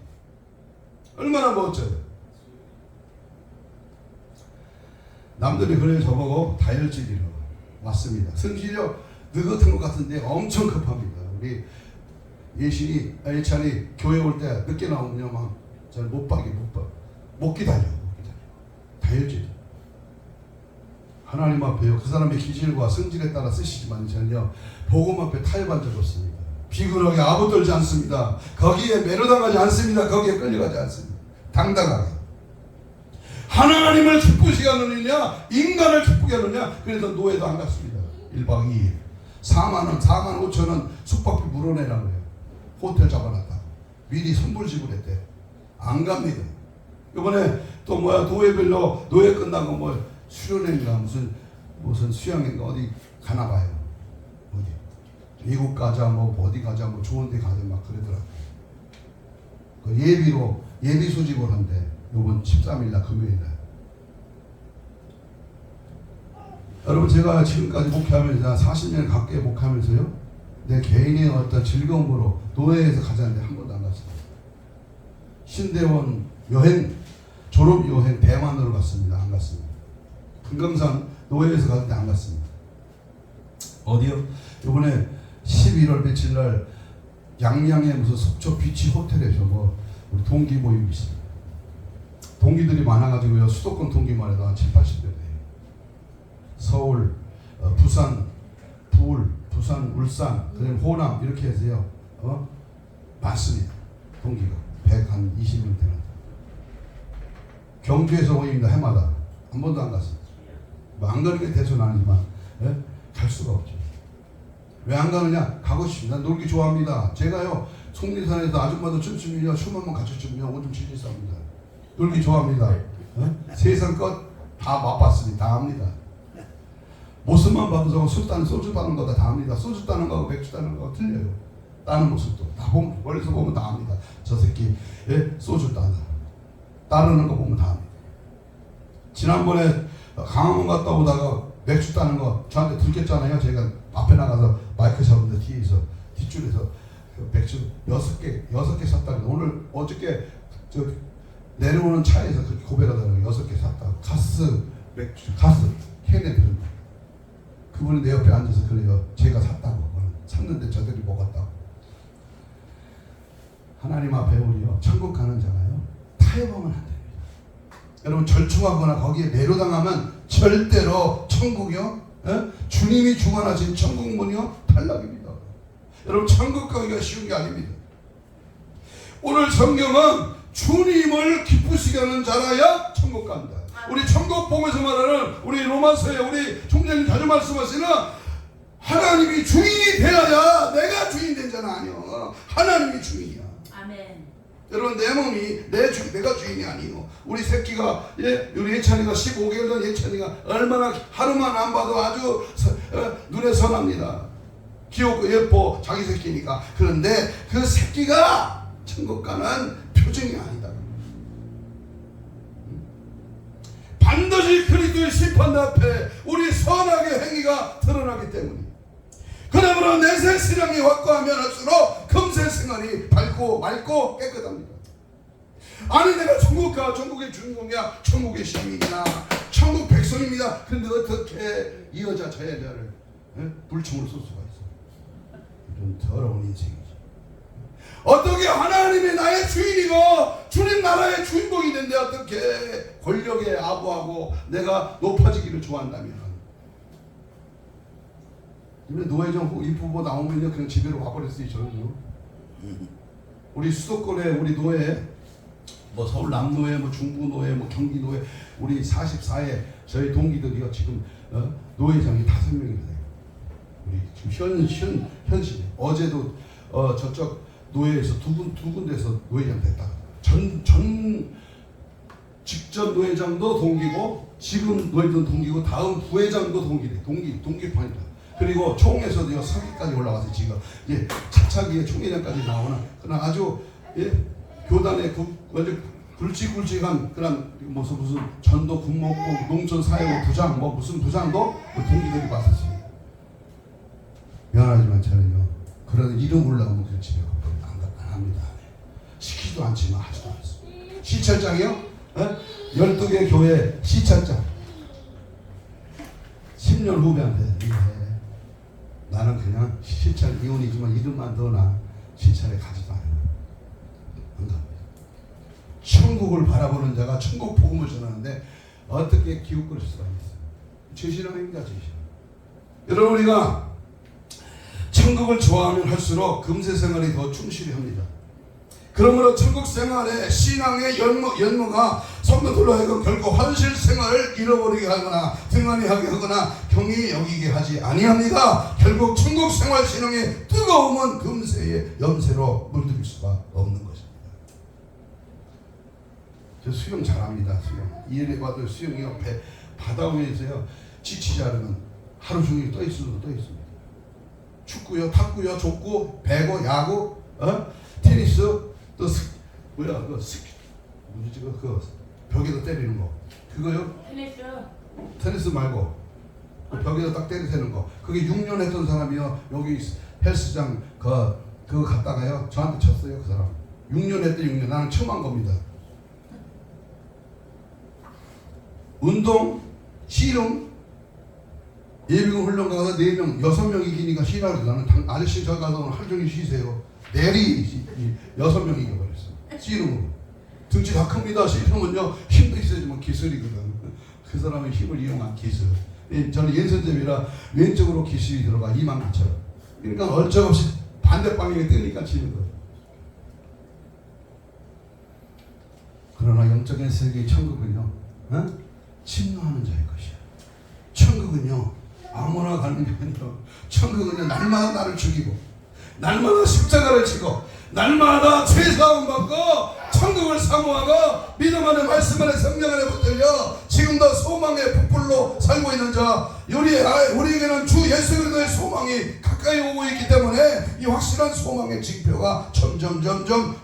얼마나 멋져요. 남들이 그래 저보고 다혈질이라고 맞습니다. 성질력 느긋한 것 같은데 엄청 급합니다. 우리 예찬이 교회 올 때 늦게 나오면 막 잘 못 기다려. 다혈질. 하나님 앞에요. 그 사람의 기질과 성질에 따라 쓰시지만 저는요 복음 앞에 타협한 적 없습니다. 비굴하게 아부떨지 않습니다. 거기에 매료당하지 않습니다. 거기에 끌려가지 않습니다. 당당하게 하나님을 기쁘시게 하느냐 인간을 기쁘게 하느냐. 그래서 노예도 안 갔습니다. 1박 2일 4만원 4만 5천원 숙박비 물어내라고 해요. 호텔 잡아놨다. 미리 선불 지불했대. 안 갑니다. 이번에 또 노예별로 노예 끝나고 수련회인가 무슨 수양인가 어디 가나 봐요. 어디 미국 가자 어디 가자 좋은 데 가자 막 그러더라고요. 그 예비 소집을 한대. 요번 13일날 금요일날. 여러분 제가 지금까지 목회하면서 40년 가까이 목회하면서요, 내 개인의 어떤 즐거움으로 노예에서 가자는데 한 번도 안 갔습니다. 신대원 여행, 졸업 여행 대만으로 갔습니다. 안 갔습니다. 금강산 노예에서 갔는데 안 갔습니다. 어디요? 이번에 11월 며칠 날 양양의 무슨 속초 비치 호텔에서 우리 동기 모임이 있습니다. 동기들이 많아가지고요, 수도권 동기만 해도 한 7, 80명 돼요. 서울, 부산, 부산, 울산, 그다음에 호남 이렇게 해서요, 많습니다. 동기가 120명 되는. 경주에서 모입니다. 해마다 한 번도 안 갔어요. 안 가는 게 대수는 아니지만 갈 수가 없죠. 왜 안 가느냐? 가고 싶습니다. 난 놀기 좋아합니다. 제가요 속리산에서 아줌마도 춤추면요 춤한번 같이 추면 오줌 질질 쌉니다. 놀기 좋아합니다. 세상 것 다 맛봤으니 다 압니다. 모습만 봐도 술 따는 소주 따는 거 다 압니다. 소주 따는 거하고 맥주 따는 거하고 틀려요. 따는 모습도 다 보면, 멀리서 보면 다 압니다. 저 새끼 소주 따는다. 따르는 거 보면 다 압니다. 지난번에 강화문 갔다 오다가 맥주 따는 거 저한테 들켰잖아요. 제가 앞에 나가서 마이크 잡는데 뒤에서 뒷줄에서 맥주 6개 샀다고. 오늘 어저께 내려오는 차에서 그렇게 고백하더라고요. 6개 샀다고. 가스 캔에 들은 거. 그분이 내 옆에 앉아서 그래요. 제가 샀다고. 샀는데 저들이 먹었다고. 하나님 앞에 우리요 천국 가는 자가요 타협하면 안 됩니다. 여러분 절충하거나 거기에 매료당하면 절대로 천국이요 주님이 주관하신 천국 문이요 탈락입니다. 여러분 천국 가기가 쉬운 게 아닙니다. 오늘 성경은 주님을 기쁘시게 하는 자라야 천국 간다. 우리 천국 복음에서 말하는 우리 로마서에 우리 총장님 자주 말씀하시는 하나님이 주인이 되어야 내가 주인 된 자는 아니요. 하나님이 주인이야. 아멘. 여러분 내 몸이 내가 주인이 아니요. 우리 새끼가 우리 예찬이가 15개월 전 예찬이가 얼마나 하루만 안 봐도 아주 눈에 선합니다. 귀엽고 예뻐 자기 새끼니까. 그런데 그 새끼가 천국 가는 표정이 아니다. 반드시 그리스도의 심판 앞에 우리 선악의 행위가 드러나기 때문에. 그러므로 내세 신앙이 확고하면 할수록 금세 생활이 밝고 맑고 깨끗합니다. 아니 내가 천국의 주인공이야, 천국의 시민이나 천국 백성입니다. 그런데 어떻게 이 여자 저 여자를 불청으로 쏠 수가 있어? 좀 더러운 인생이지. 어떻게 하나님이 나의 주인이고 주님 나라의 주인공이 된데 어떻게 권력에 아부하고 내가 높아지기를 좋아한다면. 노예정 입후보 나오면요 그냥 집에로 와버렸어요. 저는요. 우리 수도권에 우리 노예 서울 남노예 중부 노예 경기 노예 우리 44회 저희 동기들이요 지금 노예장이 5명이나 돼요. 우리 지금 현실에 어제도 저쪽 노예에서 두 군데서 노예장 됐다. 직전 노예장도 동기고 지금 노예장 동기고 다음 부회장도 동기래. 동기판이다. 그리고 총에서도 서기까지 올라가서 지금 차차기에 총회장까지 나오는 그런 아주 교단의 굵직굵직한 그런 무슨 전도 군목부 농촌사회부 부장 무슨 부장도 동기들이 맡았습니다. 미안하지만 저는요 그런 이름 올라오면 그 집에 안 합니다. 시키지도 않지만 하지도 않습니다. 시찰장이요? 12개 교회 시찰장 10년 후배한테 일해. 나는 그냥 시찰 이혼이지만 이름만 더나 시찰에 가지도 않아요. 안 갑니다. 천국을 바라보는 자가 천국 복음을 전하는데 어떻게 기웃거릴 수가 있어요? 죄신앙입니다. 죄신앙. 여러분 우리가 천국을 좋아하면 할수록 금세 생활이 더 충실히 합니다. 그러므로 천국 생활의 신앙의 연모가 성도들로 하여금 결코 현실 생활을 잃어버리게 하거나 등한히하게 하거나 경히 여기게 하지 아니합니다. 결국 천국 생활 신앙의 뜨거움은 금세의 염세로 물들 수가 없는 것입니다. 저 수영 잘합니다. 수영 이해해봐도 수영이 옆에 바다 위에서요 지치지 않으면 하루 종일 떠 있습니다. 축구요, 탁구요, 족구, 배구, 야구, 테니스, 또 뭐지 그 벽에다 때리는 거 그거요? 테니스 말고 그 벽에다 딱 때리는 거 그게 6년 했던 사람이요 여기 헬스장 그거 갔다가요 저한테 쳤어요. 그 사람 6년 했대. 6년. 나는 처음 한 겁니다. 운동, 씨름, 예비군 훈련 가서 4명, 6명이 이기니까 쉬라고 나는 아저씨 저 가서 오늘 하루 종일 쉬세요. 내리 6명이 이겨버렸어. 씨름으로. 등치 다 큽니다. 씨름은요 힘도 있어야지만 기술이거든. 그 사람의 힘을 이용한 기술. 저는 왼손잡이라 왼쪽으로 기술이 들어가 이만큼처럼. 그러니까 얼쩍없이 반대 방향에 뜨니까 치는 거예요. 그러나 영적인 세계의 천국은요 침노하는 자의 것이야. 천국은요 아무나 가는 게 아니라 천국은요 날마다 나를 죽이고 날마다 십자가를 지고 날마다 죄사함 받고 천국을 사모하고 믿음 안에 말씀 안에 성령 안에 붙들려 지금도 소망의 북불로 살고 있는 자 우리에게는 주 예수 그리스도의 소망이 가까이 오고 있기 때문에 이 확실한 소망의 징표가 점점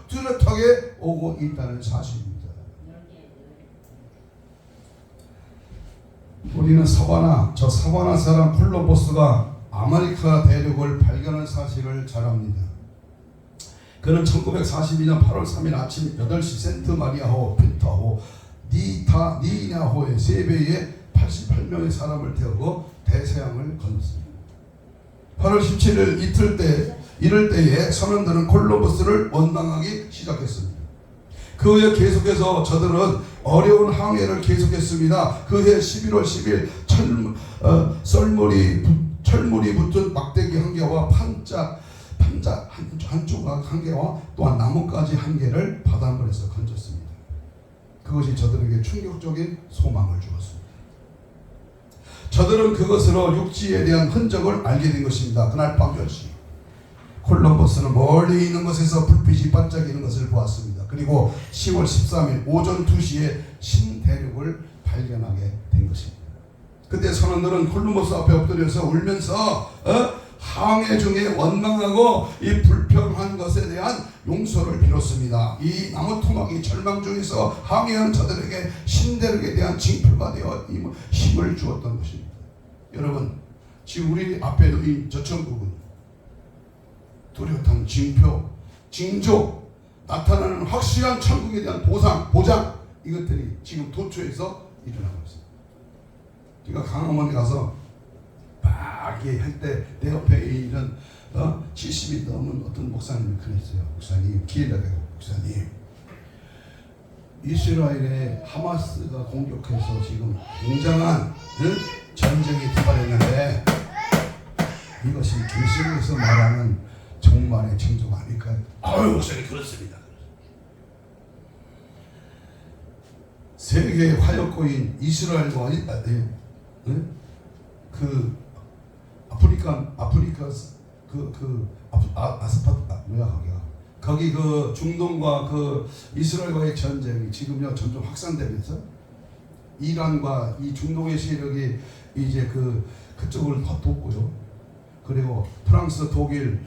뚜렷하게 오고 있다는 사실입니다. 우리는 저 사바나 사람 콜럼버스가 아메리카 대륙을 발견한 사실을 잘 압니다. 그는 1942년 8월 3일 아침 8시 센트마리아호, 핀타호, 니냐호의 3배의 88명의 사람을 태우고 대서양을 건넜습니다. 8월 17일 이럴 때에 선원들은 콜럼버스를 원망하기 시작했습니다. 그 후에 계속해서 저들은 어려운 항해를 계속했습니다. 그해 11월 10일 철물이 붙은 막대기 한 개와 판자 한 조각 한 개와 또한 나뭇가지 한 개를 바닷물에서 건졌습니다. 그것이 저들에게 충격적인 소망을 주었습니다. 저들은 그것으로 육지에 대한 흔적을 알게 된 것입니다. 그날 밤 10시 콜럼버스는 멀리 있는 곳에서 불빛이 반짝이는 것을 보았습니다. 그리고 10월 13일 오전 2시에 신대륙을 발견하게 된 것입니다. 그때 선원들은 콜럼버스 앞에 엎드려서 울면서 항해 중에 원망하고 이 불평한 것에 대한 용서를 빌었습니다. 이 나무 토막이 절망 중에서 항해한 저들에게 신대륙에 대한 징표가 되어 힘을 주었던 것입니다. 여러분 지금 우리 앞에 놓인 저 천국은 뚜렷한 징표, 징조, 나타나는 확실한 천국에 대한 보장 이것들이 지금 도처에서 일어나고 있습니다. 제가 강화문에 가서 막 이렇게 할 때 내 옆에 이런 70이 넘은 어떤 목사님이 그랬어요. 목사님, 기회가 되고 목사님, 이스라엘의 하마스가 공격해서 지금 굉장한 전쟁이 부발했는데 이것이 계시록에서 말하는 종말의 징조가 아닐까요? 아유 목사님 그렇습니다. 세계의 화약고인 이스라엘과 그 아프리카 거기 그 중동과 그 이스라엘과의 전쟁이 지금요 점점 확산되면서 이란과 이 중동의 세력이 이제 그쪽을 더 돕고요. 그리고 프랑스, 독일,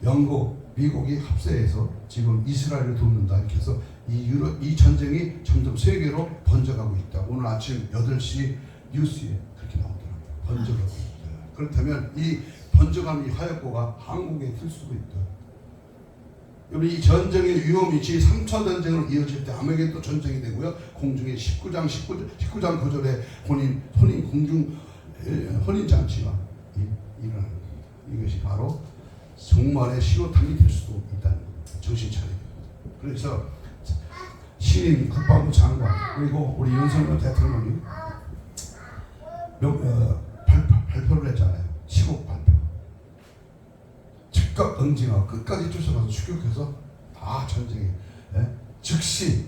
영국, 미국이 합세해서 지금 이스라엘을 돕는다. 이렇게 해서 이 전쟁이 점점 세계로 번져가고 있다. 오늘 아침 8시 뉴스에 그렇게 나오더라고요. 번져가고 있다. 그렇다면 이 번져가는 이 화약고가 한국에 들 수도 있다. 여러분 이 전쟁의 위험이 제3차 전쟁으로 이어질 때 아메게도 전쟁이 되고요. 공중에 19장 9절에 혼인잔치가 일어나는 겁니다. 이것이 바로 종말의 신호탄이 될 수도 있다는 겁니다. 정신 차려야 됩니다. 그래서 신임 국방부 장관 그리고 우리 윤석열 대통령이 발표를 했잖아요. 시국 발표. 즉각 응징하고 끝까지 쫓아가서 추격해서 다 다 전쟁에 즉시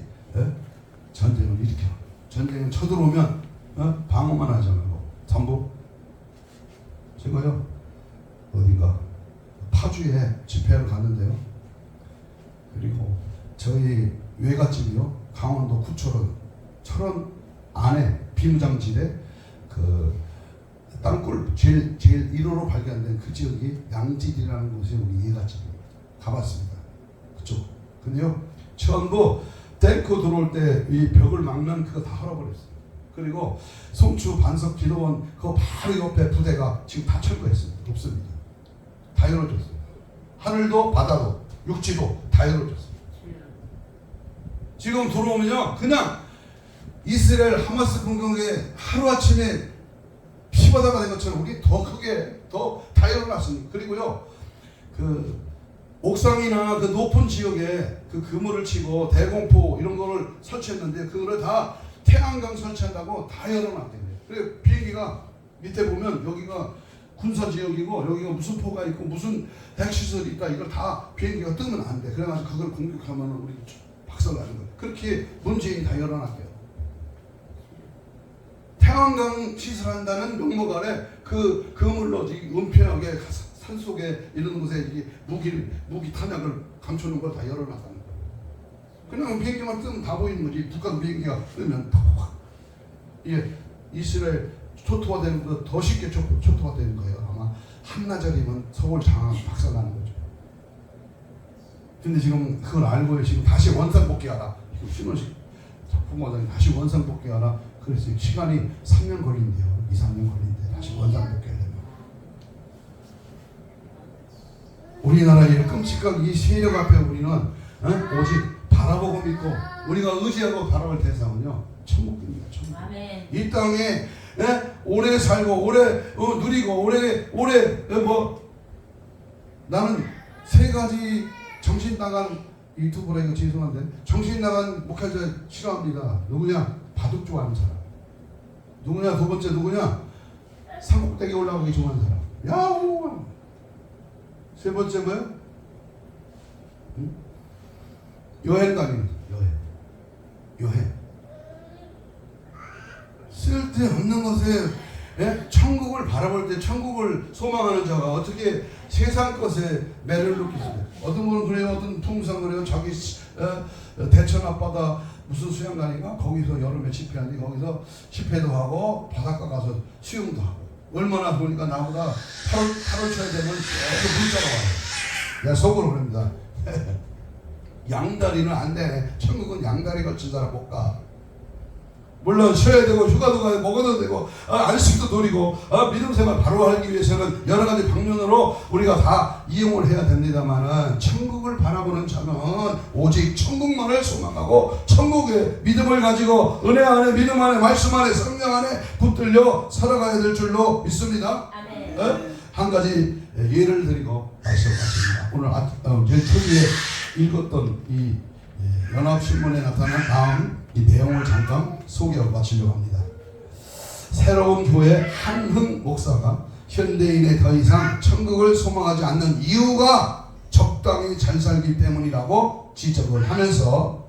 전쟁을 일으켜. 전쟁은 쳐들어오면 방어만 하지 말고 전부 제가요 어딘가 파주에 집회를 갔는데요. 그리고 저희 외갓집이요 강원도 구철원 철원 안에 비무장지대 그 땅굴 제일 1호로 발견된 그 지역이 양질이라는 곳에 우리 외갓집입니다. 가봤습니다. 그쪽. 근데요 전부 탱크 들어올 때 이 벽을 막는 그거 다 헐어버렸어요. 그리고 송추 반석 기도원 그 바로 옆에 부대가 지금 다 철거했습니다. 없습니다. 다 열어줬어요. 하늘도 바다도 육지도 다 열어줬어요. 지금 들어오면요 그냥 이스라엘 하마스 공격에 하루아침에 피바다가 된 것처럼 우리 더 크게 더 다 열어놨습니다. 그리고요 그 옥상이나 그 높은 지역에 그 그물을 치고 대공포 이런 거를 설치했는데 그거를 다 태양광 설치한다고 다 열어놨대요. 그래 비행기가 밑에 보면 여기가 군사 지역이고 여기가 무슨 포가 있고 무슨 핵시설이 있다 이걸 다 비행기가 뜨면 안 돼. 그래가지고 그걸 공격하면 우리 박살나는 거예요. 그렇게 문재인이 다 열어놨대요. 태양광 시설한다는 명목 아래 그 그물로 은폐하게 산속에 이런 곳에 무기 탄약을 감추는 걸 다 열어놨다는 거예요. 그냥 비행기만 뜨면 다 보이는 거지. 북한 비행기가 뜨면 이게 이스라엘 초토화되는 것보다 더 쉽게 초토화되는 거예요. 아마 한나절이면 서울 장악 박살나는 거죠. 근데 지금 그걸 알고 지금 다시 원상복귀하라. 지금 신원식 부모장이 다시 원상복귀하라. 그래서 시간이 3년 걸린대요. 2, 3년 걸린대. 다시 원상복귀하려면. 우리나라의 끔찍한 이 세력 앞에 우리는 오직 바라보고 믿고 우리가 의지하고 바라볼 대상은요 천국입니다. 천국. 아멘. 이 땅에 오래 살고 오래 누리고 오래 나는 세 가지 정신 나간 유튜브라 이거 죄송한데 정신 나간 목회자 싫어합니다. 누구냐? 바둑 좋아하는 사람. 누구냐? 두 번째 누구냐? 산꼭대기 올라가기 좋아하는 사람. 야호. 세 번째 뭐야? 여행 다니는 여행. 쓸데없는 것에 천국을 바라볼 때 천국을 소망하는 자가 어떻게 세상 것에 매를 느끼습니까? 어떤 분은 그래요. 어떤 풍선 그래요. 자기 대천 앞바다 무슨 수영장인가 거기서 여름에 집회하니 거기서 집회도 하고 바닷가 가서 수영도 하고 얼마나 보니까 나보다 8월 초에 되면 문자가 와요. 야 속으로 그럽니다. 양다리는 안 되네. 천국은 양다리 걸친 사람 못 가. 물론 쉬어야 되고 휴가도 가야 먹어도 되고 안식도 누리고 믿음 생활 바로 하기 위해서는 여러 가지 방면으로 우리가 다 이용을 해야 됩니다만은 천국을 바라보는 자는 오직 천국만을 소망하고 천국의 믿음을 가지고 은혜 안에 믿음 안에 말씀 안에 성령 안에 붙들려 살아가야 될 줄로 믿습니다. 한 가지 예를 드리고 말씀 마칩니다. 오늘 제일 초기에 읽었던 이 연합신문에 나타난 다음 이 내용을 잠깐 소개하고 마치려고 합니다. 새로운 교회 한흥 목사가 현대인에 더 이상 천국을 소망하지 않는 이유가 적당히 잘 살기 때문이라고 지적을 하면서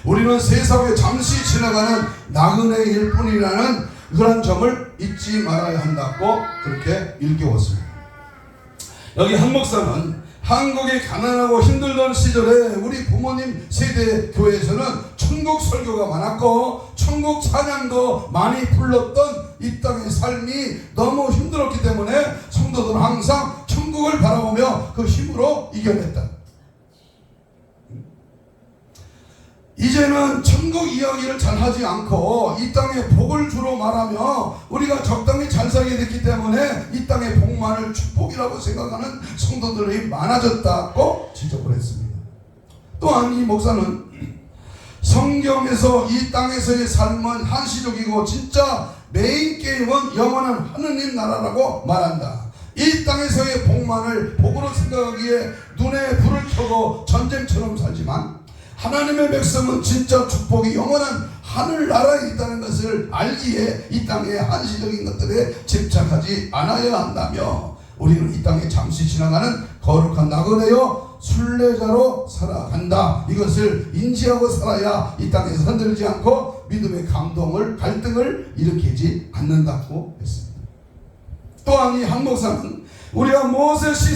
우리는 세상에 잠시 지나가는 나그네일 뿐이라는 그런 점을 잊지 말아야 한다고 그렇게 일깨웠습니다. 여기 한 목사는 한국이 가난하고 힘들던 시절에 우리 부모님 세대 교회에서는 천국 설교가 많았고 천국 찬양도 많이 불렀던 이 땅의 삶이 너무 힘들었기 때문에 성도들은 항상 천국을 바라보며 그 힘으로 이겨냈다. 이제는 천국 이야기를 잘 하지 않고 이 땅의 복을 주로 말하며 우리가 적당히 잘 살게 됐기 때문에 이 땅의 복만을 축복이라고 생각하는 성도들이 많아졌다고 지적을 했습니다. 또한 이 목사는 성경에서 이 땅에서의 삶은 한시적이고 진짜 메인 게임은 영원한 하느님 나라라고 말한다. 이 땅에서의 복만을 복으로 생각하기에 눈에 불을 켜고 전쟁처럼 살지만 하나님의 백성은 진짜 축복이 영원한 하늘나라에 있다는 것을 알기에 이 땅의 한시적인 것들에 집착하지 않아야 한다며 우리는 이 땅에 잠시 지나가는 거룩한 나그네요 순례자로 살아간다. 이것을 인지하고 살아야 이 땅에서 흔들리지 않고 믿음의 감동을 갈등을 일으키지 않는다고 했습니다. 또한 이 한 목사는 우리가 무엇을 시선